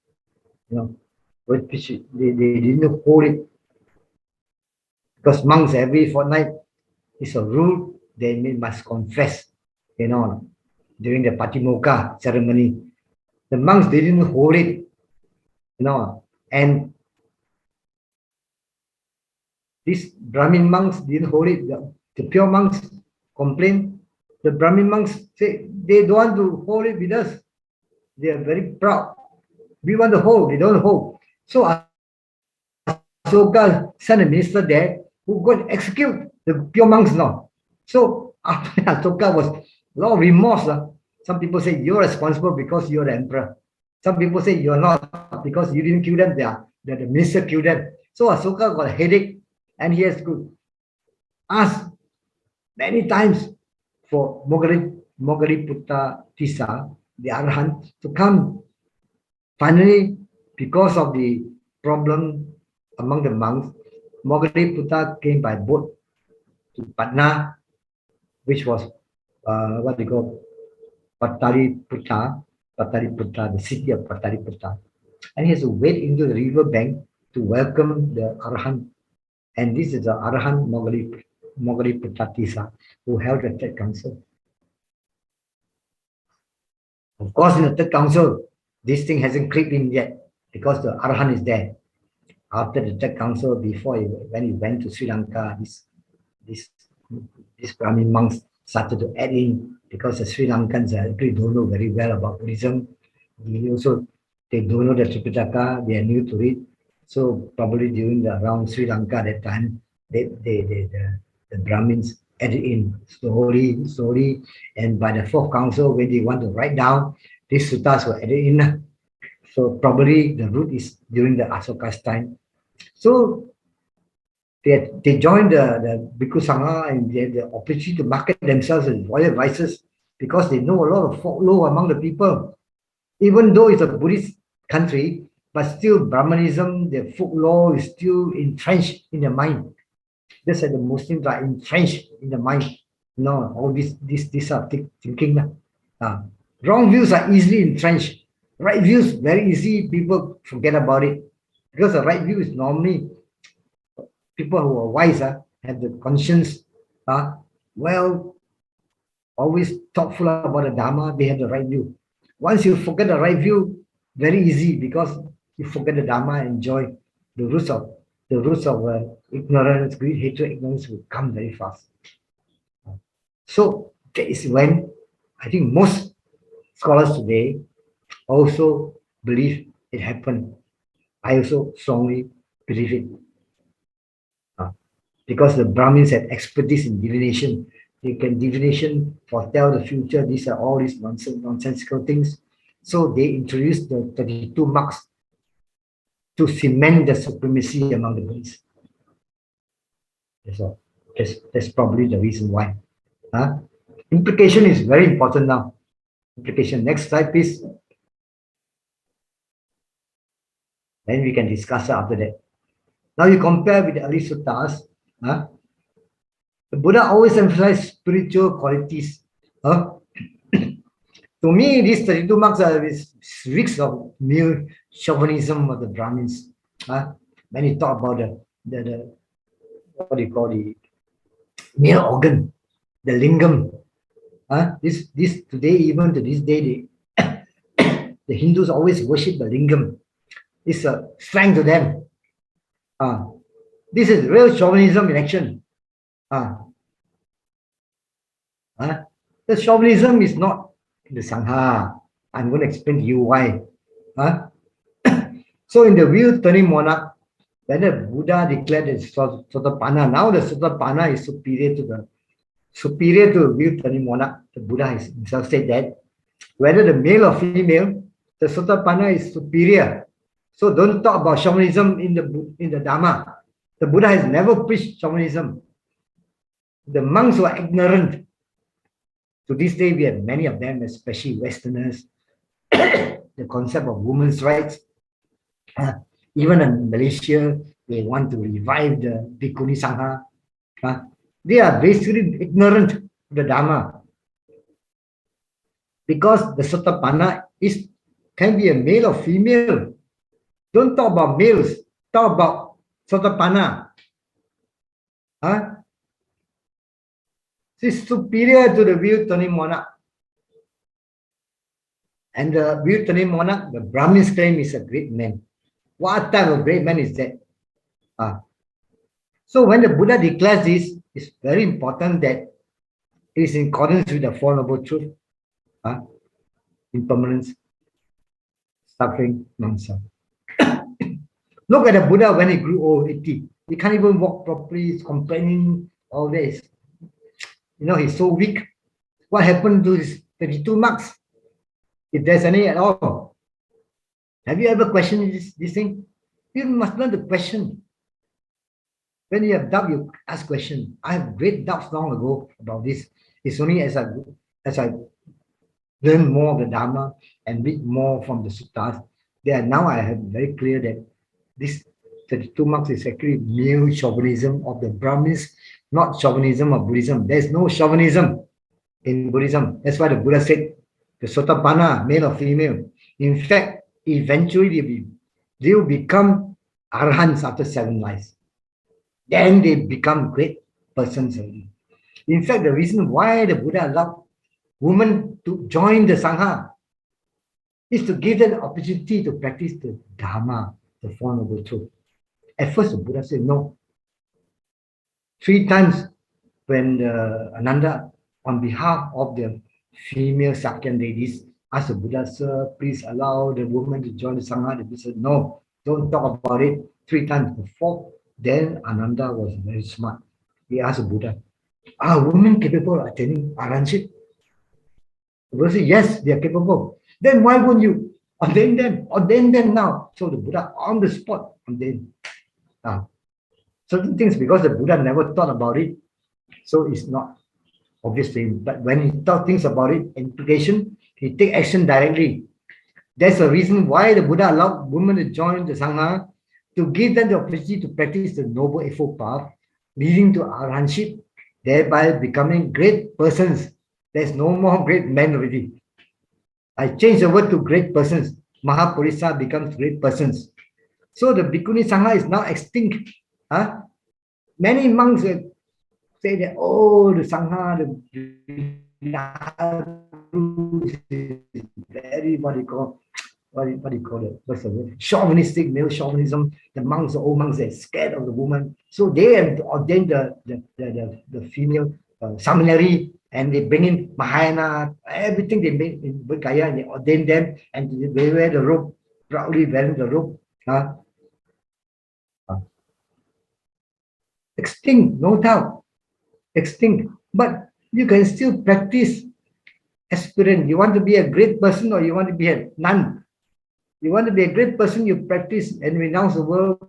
S1: you know, which they didn't hold it because monks every fortnight is a rule they must confess, during the Patimokkha ceremony. The monks didn't hold it, and these Brahmin monks didn't hold it. The pure monks complained. The Brahmin monks say they don't want to hold it with us. They are very proud. We want to hold, they don't hold. So Asoka sent a minister there who got to execute the pure monks now. So after Asoka was a lot of remorse. Some people say you're responsible because you're the emperor. Some people say you're not because you didn't kill them. The minister killed them. So Asoka got a headache and he has to ask many times for Moggalliputta Tissa, the Arahant, to come. Finally, because of the problem among the monks, Moggalliputta came by boat to Patna, which was what they call Pataliputta, the city of Pataliputta. And he has to wade into the river bank to welcome the Arahant. And this is the Arahant Moggalliputta Tissa who held the third council. Of course, in the third council, this thing hasn't clicked in yet because the Arahant is there. After the third council, when he went to Sri Lanka, this Brahmin monks started to add in because the Sri Lankans actually don't know very well about Buddhism. They don't know the Tripitaka, they are new to it. So probably around Sri Lanka at that time, the Brahmins added in slowly, and by the fourth council, when they want to write down, these suttas were added in. So probably the root is during the Asoka's time. So they joined the Bhikkhu Sangha and they had the opportunity to market themselves as royal advisors because they know a lot of folklore among the people. Even though it's a Buddhist country, but still Brahmanism, the folklore is still entrenched in the mind. Just like the Muslims are entrenched in the mind. All this are thinking. Wrong views are easily entrenched. Right views, very easy, people forget about it. Because the right view is normally people who are wise, have the conscience, always thoughtful about the Dhamma, they have the right view. Once you forget the right view, very easy because you forget the Dhamma and enjoy the roots of ignorance, greed, hatred, ignorance will come very fast. So that is when I think most scholars today also believe it happened. I also strongly believe it. Because the Brahmins had expertise in divination. They can divination, foretell the future. These are all these nonsensical things. So they introduced the 32 marks to cement the supremacy among the Buddhists. That's all. That's probably the reason why. Implication is very important now. Implication. Next slide, please. Then we can discuss it after that. Now you compare with the early suttas. The Buddha always emphasized spiritual qualities. To me, these 32 marks are risks of mere chauvinism of the Brahmins. When you talk about the what do you call the mere organ, the lingam. This today, even to this day, the Hindus always worship the lingam. It's a strength to them. This is real chauvinism in action. The chauvinism is not the Sangha. I'm going to explain to you why. So in the wheel turning monarch, when the Buddha declared the Sotapanna, now the Sotapanna is superior to the wheel turning monarch. The Buddha himself said that whether the male or female, the Sotapanna is superior. So don't talk about shamanism in the Dhamma. The Buddha has never preached shamanism. The monks were ignorant. To this day, we have many of them, especially Westerners, the concept of women's rights. Even in Malaysia, they want to revive the Bhikkhuni Sangha. They are basically ignorant of the Dhamma. Because the Sotapanna can be a male or female. Don't talk about males, talk about Sotapanna. It's superior to the wheel turning monarch. And the wheel turning monarch, the Brahmins claim is a great man. What type of great man is that? So when the Buddha declares this, it's very important that it is in accordance with the Four Noble Truths. Impermanence, suffering, non-self. Look at the Buddha when he grew old, 80. He can't even walk properly, he's complaining all this. He's so weak. What happened to his 32 marks? If there's any at all. Have you ever questioned this thing? You must learn to question. When you have doubt, you ask questions. I have great doubts long ago about this. It's only as I learn more of the Dhamma and read more from the suttas, now I have very clear that this 32 marks is actually mere chauvinism of the Brahmins, not chauvinism of Buddhism. There's no chauvinism in Buddhism. That's why the Buddha said the Sotapanna, male or female. In fact, eventually they will become arhants after 7 lives. Then they become great persons already. In fact, the reason why the Buddha allowed women to join the Sangha is to give them the opportunity to practice the Dhamma, the Four Noble Truths. At first, the Buddha said no. 3 times when Ananda, on behalf of the female Sakyan ladies, asked the Buddha, sir, please allow the woman to join the Sangha. The Buddha said, no, don't talk about it. 3 times. The 4th, then Ananda was very smart. He asked the Buddha, are women capable of attaining arhanship? The Buddha said, yes, they are capable. Then why won't you ordain them? Ordain them now. So the Buddha on the spot ordained. Certain things, because the Buddha never thought about it, so it's not obvious to him. But when he thinks about it, implication, he take action directly. That's the reason why the Buddha allowed women to join the Sangha, to give them the opportunity to practice the Noble Eightfold Path, leading to arhanship, thereby becoming great persons. There's no more great men already. I changed the word to great persons. Mahapurisa becomes great persons. So the Bhikkhuni Sangha is now extinct. Many monks say that, oh, the Sangha, the is very, what do you call it? What's the word? Chauvinistic, male chauvinism. The monks, the old monks, they're scared of the woman. So they have ordained the female seminary and they bring in Mahayana, everything they make in Bodh Gaya, and they ordain them, and they wear the robe, proudly wearing the robe. Extinct, no doubt, extinct. But you can still practice aspirant. You want to be a great person or you want to be a nun? You want to be a great person, you practice and renounce the world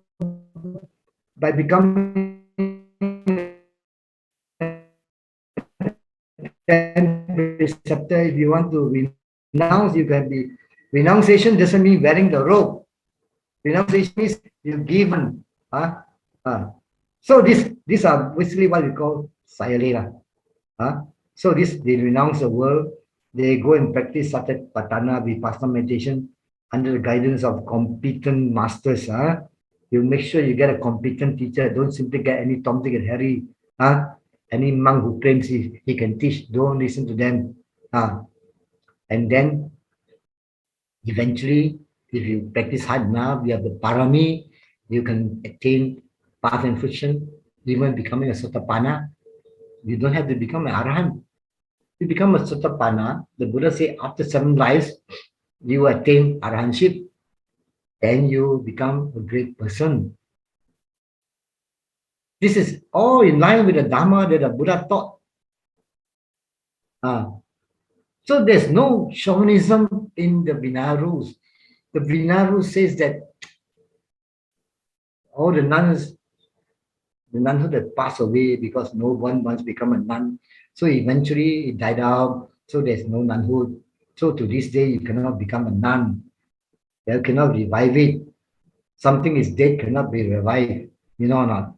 S1: by becoming preceptor. If you want to renounce, you can be. Renunciation doesn't mean wearing the robe. Renunciation means you give. So these are basically what we call sayalila. So they renounce the world. They go and practice satipatthana, vipassana meditation under the guidance of competent masters. You make sure you get a competent teacher. Don't simply get any Tom, Dick, and Harry. Any monk who claims he can teach, don't listen to them. And then eventually, if you practice hard enough, you have the parami, you can attain path and friction, even becoming a sotapanna. You don't have to become an arahant. You become a sotapanna. The Buddha said after 7 lives, you attain arahantship. Then you become a great person. This is all in line with the Dhamma that the Buddha taught. So there's no chauvinism in the Vinaya rules. The Vinaya rule says that all the nuns that pass away because no one wants to become a nun. So eventually it died out. So there's no nunhood. So to this day, you cannot become a nun. You cannot revive it. Something is dead, cannot be revived. You know or not?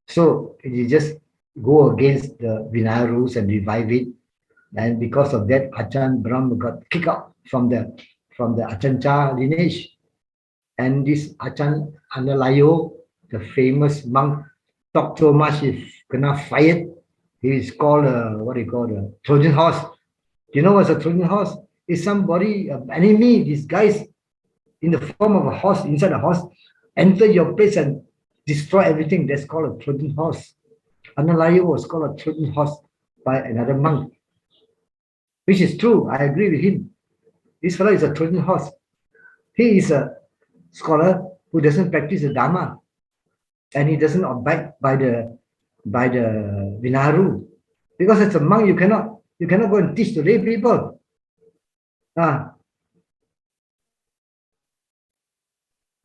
S1: So you just go against the Vinaya rules and revive it. And because of that, Ajahn Brahm got kicked out from the Achancha lineage. And this Ajahn Analayo, the famous monk, talked so much, he cannot fight. He is called what do you call a Trojan horse. Do you know what's a Trojan horse? It's somebody, an enemy, these guys in the form of a horse, inside a horse, enter your place and destroy everything. That's called a Trojan horse. Analayo was called a Trojan horse by another monk, which is true. I agree with him. This fellow is a Trojan horse. He is a scholar who doesn't practice the Dhamma, and he doesn't abide by the Vinaya rule. Because as a monk, you cannot go and teach the lay people.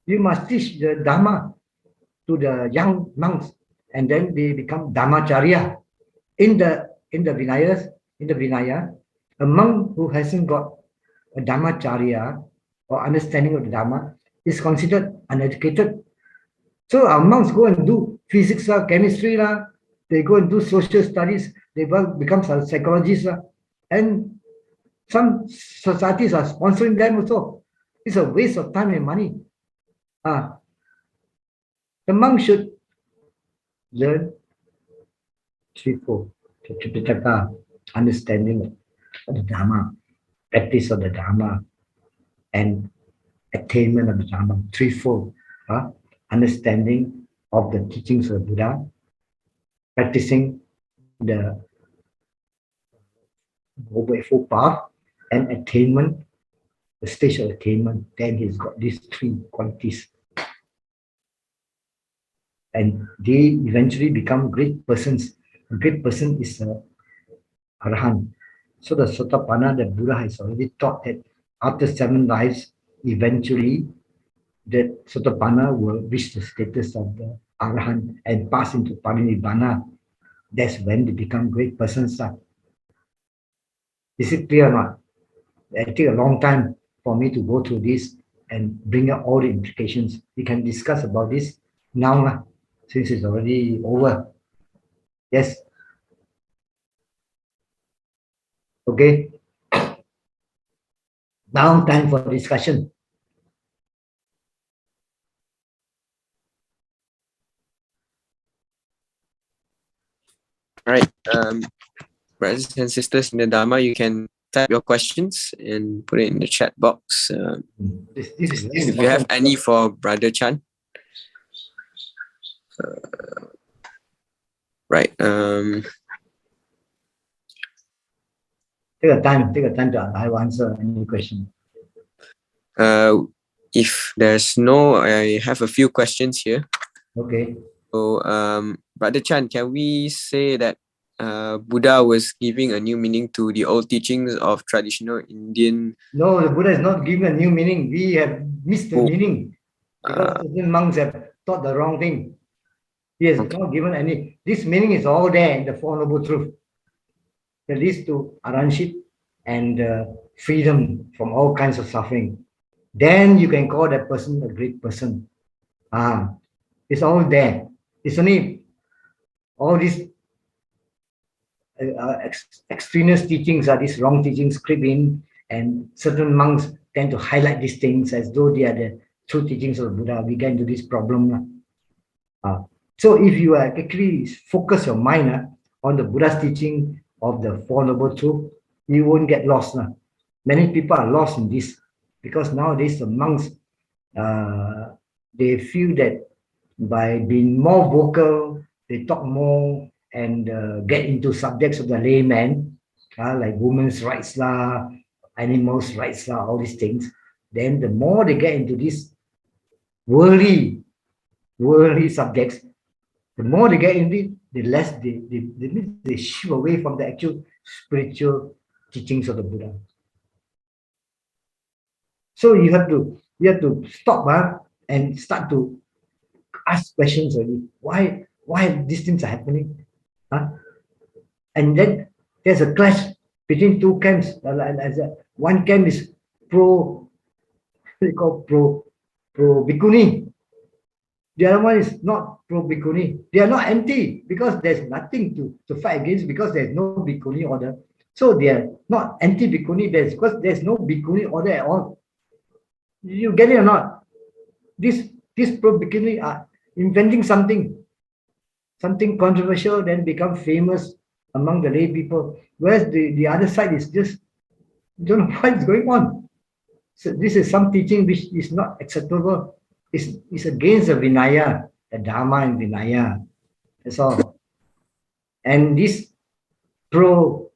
S1: You must teach the Dhamma to the young monks, and then they become Dhammacharya. In the Vinaya, a monk who hasn't got a Dhammacharya or understanding of the Dhamma is considered uneducated. So our monks go and do physics, chemistry, they go and do social studies, they become psychologists, and some societies are sponsoring them also. It's a waste of time and money. The monk should learn threefold: Tripitaka, understanding of the Dhamma, practice of the Dhamma, and attainment of the Dhamma. Threefold: understanding of the teachings of the Buddha, practicing the Noble Eightfold Path, and attainment, the stage of attainment. Then he's got these 3 qualities. And they eventually become great persons. A great person is a Arahant. So the Sotapanna, the Buddha has already taught that after 7 lives, eventually that Sotapanna will reach the status of the Arahant and pass into Parinibbana. That's when they become great persons. Is it clear or not? It take a long time for me to go through this and bring out all the implications. We can discuss about this now, since it's already over. Yes. Okay. Now time for discussion.
S2: All right. Brothers and sisters in the Dhamma, you can type your questions and put it in the chat box. If you have any for Brother Chan. Right.
S1: Take a time to I will answer any question.
S2: If there's no, I have a few questions here.
S1: Okay.
S2: So, Brother Chan, can we say that Buddha was giving a new meaning to the old teachings of traditional Indian?
S1: No, the Buddha is not giving a new meaning. We have missed the meaning because certain monks have taught the wrong thing. He has not given any. This meaning is all there in the Four Noble Truths. That leads to aranship and freedom from all kinds of suffering. Then you can call that person a great person. It's all there. It's only all these extraneous teachings are these wrong teachings creep in, and certain monks tend to highlight these things as though they are the true teachings of the Buddha. We get into this problem. So if you actually focus your mind on the Buddha's teaching of the Four Noble Truths, you won't get lost. Many people are lost in this because nowadays the monks, they feel that by being more vocal, they talk more and get into subjects of the layman, like women's rights, animals' rights, all these things. Then the more they get into these worldly subjects, the more they get into it, the less they shift away from the actual spiritual teachings of the Buddha. So you have to stop and start to ask questions already. Why these things are happening? And then there's a clash between two camps. One camp is pro bhikkhuni. The other one is not pro bhikkhuni. They are not anti because there's nothing to fight against because there's no bhikkhuni order. So they are not anti bhikkhuni because there's no bhikkhuni order at all. You get it or not? This pro bhikkhuni are inventing something controversial, then become famous among the lay people. Whereas the other side is just don't know what is going on. So this is some teaching which is not acceptable. It's against the Vinaya, the Dhamma and Vinaya. That's all. And this what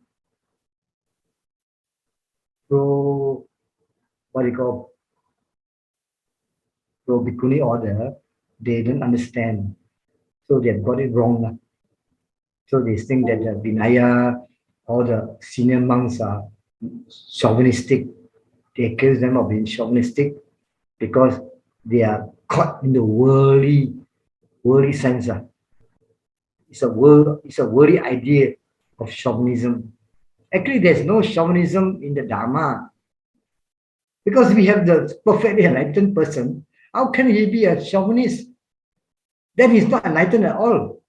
S1: do you call, pro bhikkhuni order, they don't understand. So they've got it wrong. So they think that the Vinaya, all the senior monks are chauvinistic. They accuse them of being chauvinistic because they are caught in the worldly sense. It's a worldly idea of chauvinism. Actually, there's no chauvinism in the Dharma. Because we have the perfectly enlightened person, how can he be a chauvinist? Then he's not enlightened at all.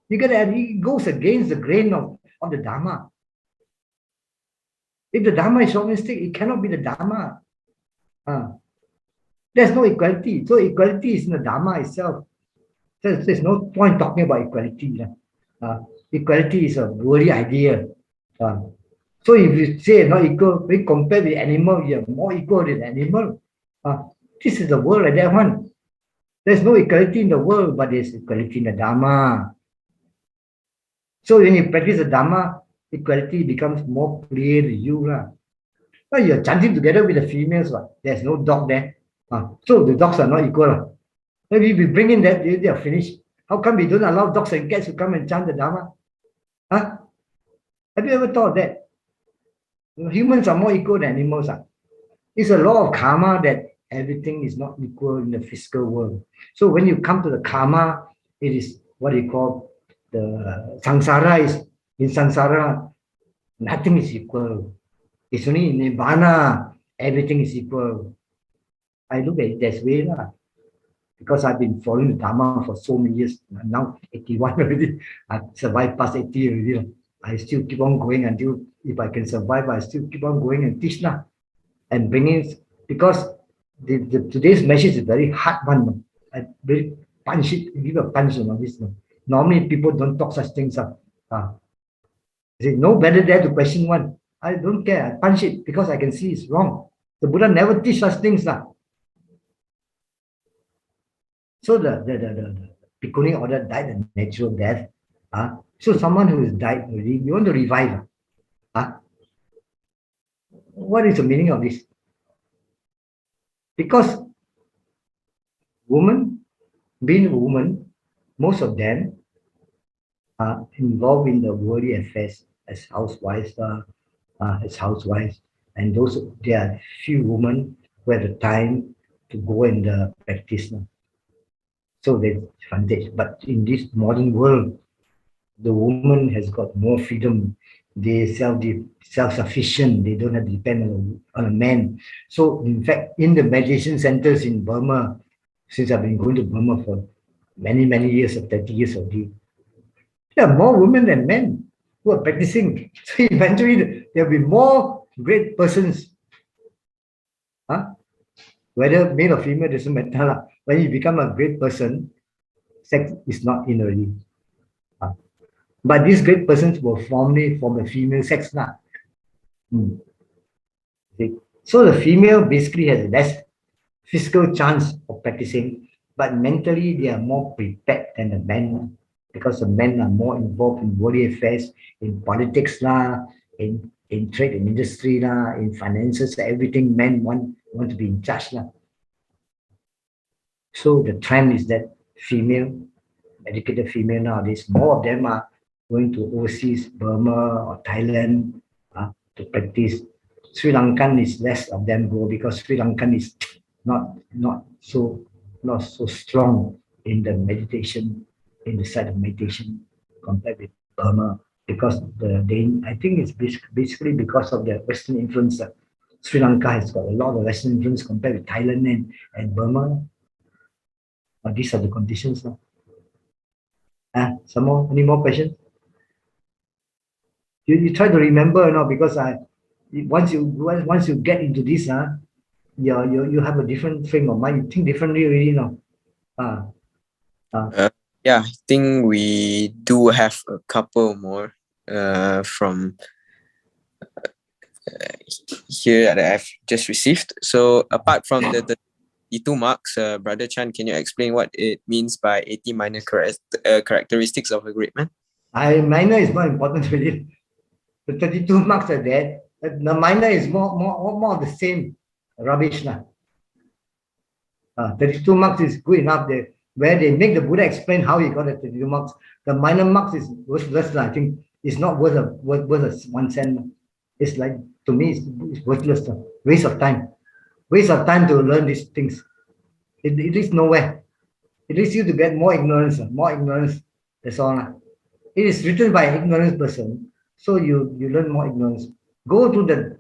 S1: He goes against the grain of the Dharma. If the Dharma is chauvinistic, it cannot be the Dharma. There's no equality. So equality is in the Dharma itself. There's no point talking about equality. Equality is a worldly idea. So if you say not equal, we compare with animal, you're more equal than animal. This is the world like that one. There's no equality in the world, but there's equality in the Dharma. So when you practice the Dhamma, equality becomes more clear to you. Well, you're chanting together with the females. There's no dog there. So the dogs are not equal. Maybe we bring in that, they are finished. How come we don't allow dogs and cats to come and chant the Dhamma? Have you ever thought that? Humans are more equal than animals. It's a law of karma that everything is not equal in the physical world. So when you come to the karma, it is what you call the samsara. In samsara, nothing is equal. It's only in nirvana, everything is equal. I look at it that way because I've been following the Dharma for so many years. Now 81 already. I've survived past 80 already. I still keep on going until if I can survive, I still keep on going and teach and bringing, because today's message is very hard one. I very punch it, give a punch on this. Normally people don't talk such things. No better there to question one. I don't care. I punch it because I can see it's wrong. The Buddha never teach such things. So the bhikkhuni order died a natural death. So someone who has died already, you want to revive. What is the meaning of this? Because women, being a woman, most of them are involved in the worldly affairs as housewives, and those there are few women who have the time to go and practice. So there's advantage. But in this modern world, the woman has got more freedom. They self-sufficient. They don't have to depend on a man. So in fact, in the meditation centers in Burma, since I've been going to Burma for many, many years, of 30 years already, there are more women than men who are practicing. So eventually there will be more great persons. Whether male or female doesn't matter. When you become a great person, sex is not in already. But these great persons were formerly from the female sex. So the female basically has less physical chance of practicing, but mentally they are more prepared than the men, because the men are more involved in worldly affairs, in politics, in trade and industry, in finances, everything men want to be in charge. So the trend is that educated female nowadays, more of them are going to overseas, Burma or Thailand, to practice. Sri Lankan is less of them go, because Sri Lankan is not so strong in the meditation, in the side of meditation compared with Burma, because I think it's basically because of the Western influence. Sri Lanka has got a lot of Western influence compared with Thailand and Burma. These are the conditions. Some more? Any more questions? You try to remember, because once you get into this, you have a different frame of mind. You think differently already now.
S2: Yeah, I think we do have a couple more from here that I've just received. So apart from the 82 marks, Brother Chan, can you explain what it means by 80 minor characteristics of a great man?
S1: Minor is more important really. The 32 marks are there. The minor is more of the same rubbish. 32 marks is good enough there, where they make the Buddha explain how he got the 32 marks. The minor marks is worthless. I think it's not worth a 1 cent. It's like, to me, it's worthless. Waste of time. Waste of time to learn these things. It leads nowhere. It leads you to get more ignorance. That's all. It is written by an ignorant person, so you learn more ignorance. Go to the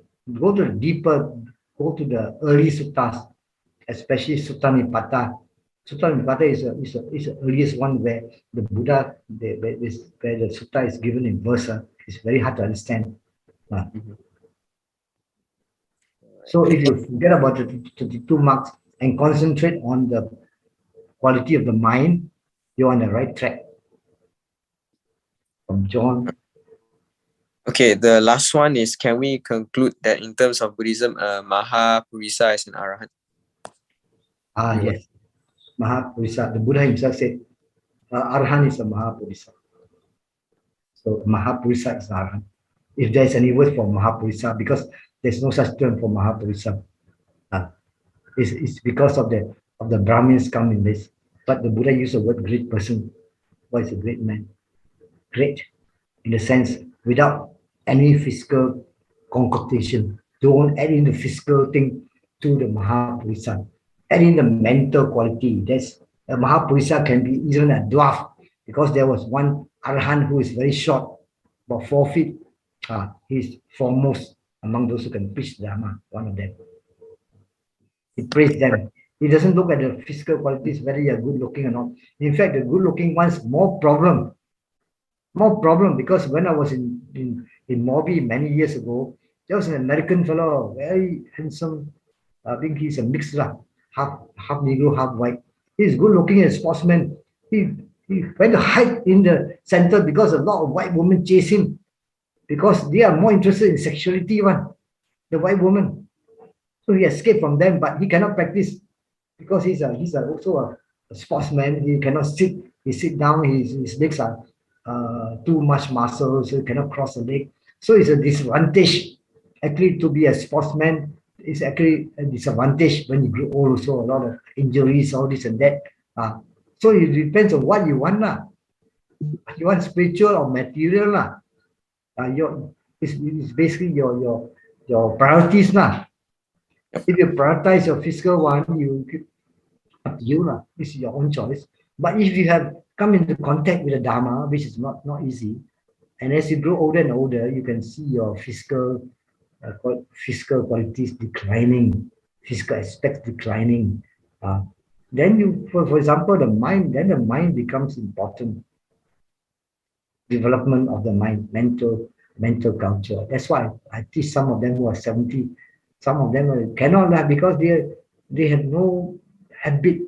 S1: deeper, go to the early suttas, especially Sutta Nipata. Sutta Nipata is the earliest one where the Buddha, where the sutta is given in verse. It's very hard to understand. So if you forget about the 32 marks and concentrate on the quality of the mind, you're on the right track. From John.
S2: Okay, the last one is, can we conclude that in terms of Buddhism, Mahapurisa is an Arahant?
S1: Yes. Mahapurisa. The Buddha himself said, Arahant is a Mahapurisa. So Mahapurisa is Arahant. If there's any word for Mahapurisa, because there's no such term for Mahapurisa. It's because of the Brahmins come in this. But the Buddha used the word great person. What is a great man? Great, in the sense, without any physical connotation. Don't add in the physical thing to the Mahapurisa. Add in the mental quality. That's a Mahapurisa can be even a dwarf, because there was one Arahant who is very short, about 4 feet. He's foremost among those who can preach Dhamma, one of them. He praised them. He doesn't look at the physical qualities, whether you're good looking or not. In fact, the good looking one's more problem, because when I was in Morbi many years ago, there was an American fellow, very handsome. I think he's a mixed, half Negro, half white. He's good looking as a sportsman. He went to hide in the center because a lot of white women chase him, because they are more interested in sexuality, the white woman. So he escaped from them, but he cannot practice because he's also a sportsman. He cannot sit. He sit down. His legs are too much muscle, so he cannot cross the leg. So it's a disadvantage. actually to be a sportsman is actually a disadvantage when you grow old. Also, a lot of injuries, all this and that. So it depends on what you want lah. You want spiritual or material lah. It's basically your priorities lah. If you prioritize your physical one, up to you lah. This is your own choice. But if you have come into contact with the Dharma, which is not easy, and as you grow older and older, you can see your physical qualities declining, physical aspects declining. Then you, for example, the mind becomes important. Development of the mind, mental culture. That's why I teach some of them who are 70. Some of them cannot lah because they have no habit.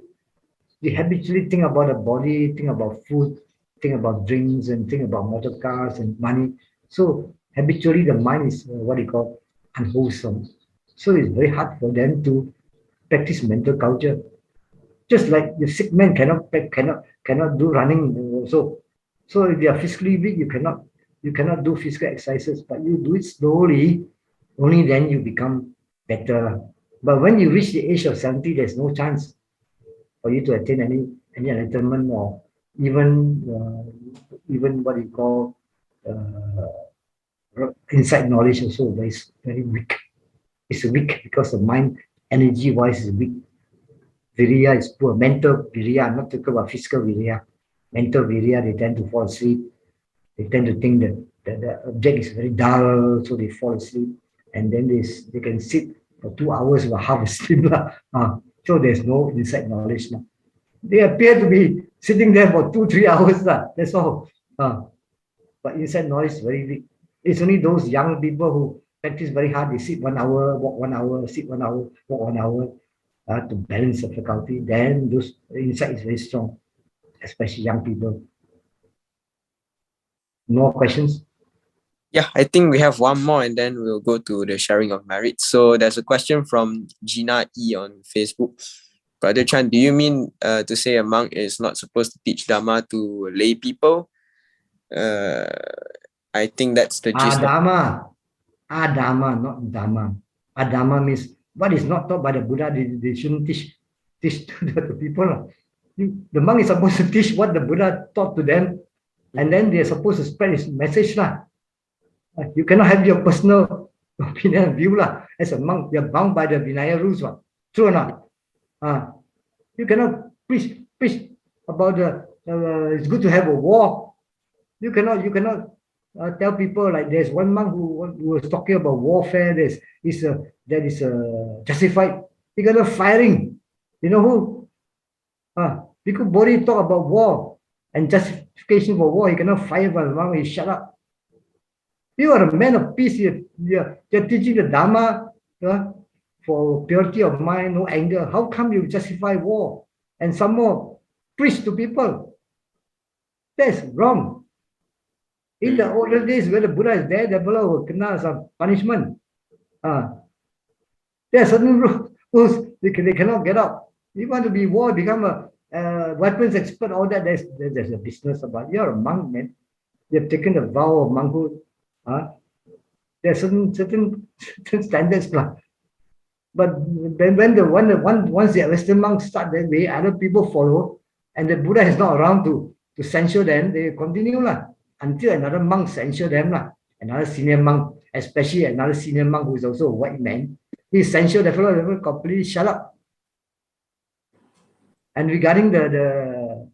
S1: They habitually think about the body, think about food, think about drinks, and think about motor cars and money. So habitually the mind is what you call unwholesome. So it's very hard for them to practice mental culture. Just like the sick man cannot do running also. So if you are physically weak, you cannot do physical exercises, but you do it slowly. Only then you become better. But when you reach the age of 70, there's no chance for you to attain any enlightenment or even what you call insight knowledge. Also, is very weak. It's weak because the mind energy-wise is weak. Virya is poor. Mental virya. I'm not talking about physical virya. Mental virya, they tend to fall asleep. They tend to think that the object is very dull, so they fall asleep. And then they can sit for 2 hours or half asleep. So there's no insight knowledge. They appear to be sitting there for 2-3 hours. That's all. But insight knowledge is very weak. It's only those young people who practice very hard. They sit 1 hour, walk 1 hour, sit 1 hour, walk 1 hour to balance the faculty. Then the insight is very strong, especially young people. More questions?
S2: Yeah, I think we have one more and then we'll go to the sharing of merit. So there's a question from Gina E on Facebook. Brother Chan, do you mean to say a monk is not supposed to teach Dhamma to lay people? I think that's the gist.
S1: Dhamma, not Dhamma. Dhamma means what is not taught by the Buddha, they shouldn't teach to the people. The monk is supposed to teach what the Buddha taught to them, and then they're supposed to spread his message. You cannot have your personal opinion and view. As a monk, you're bound by the Vinaya rules. True or not? You cannot preach about it's good to have a war. You cannot tell people like there's one monk who was talking about warfare. That is justified. He got a firing. You know who? Because Bodhi talk about war and justification for war. He cannot fire by the monk. He shut up. You are a man of peace. You're teaching the Dhamma for purity of mind, no anger. How come you justify war and some more preach to people? That's wrong. In the older days, where the Buddha is there, the Buddha will kena some punishment. There are certain rules they cannot get out. You want to be war, become a weapons expert, all that. There's a business about. You're a monk, man. You've taken the vow of monkhood. There are certain standards. But once the Western monks start that way, other people follow, and the Buddha is not around to censure them. They continue until another monk censure them another senior monk, especially another senior monk who is also a white man. He censured the fellow, they completely shut up. And regarding the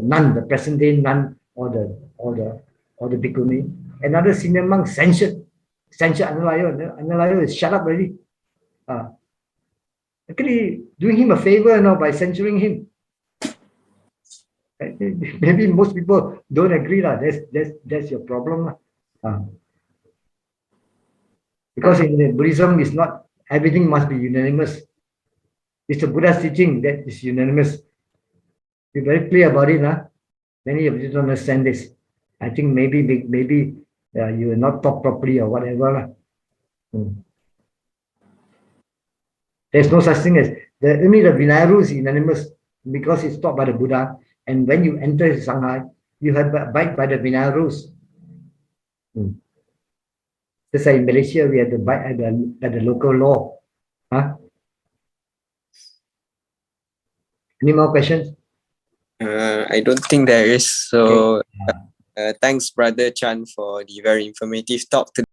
S1: nun, the present day nun or the bhikkhuni, another senior monk censured Analayo is shut up already. Actually doing him a favor by censuring him. Maybe most people don't agree. That's your problem. Because in Buddhism, it's not everything must be unanimous. It's the Buddha's teaching that is unanimous. Be very clear about it. Many of you don't understand this. I think maybe you will not talk properly or whatever. There's no such thing as only the Vinaya rule is unanimous because it's taught by the Buddha. And when you enter his Sangha, you have to abide by the Vinaya rules. Just like in Malaysia, we have to abide at the local law. Huh? Any more questions?
S2: I don't think there is. So, thanks, Brother Chan, for the very informative talk today.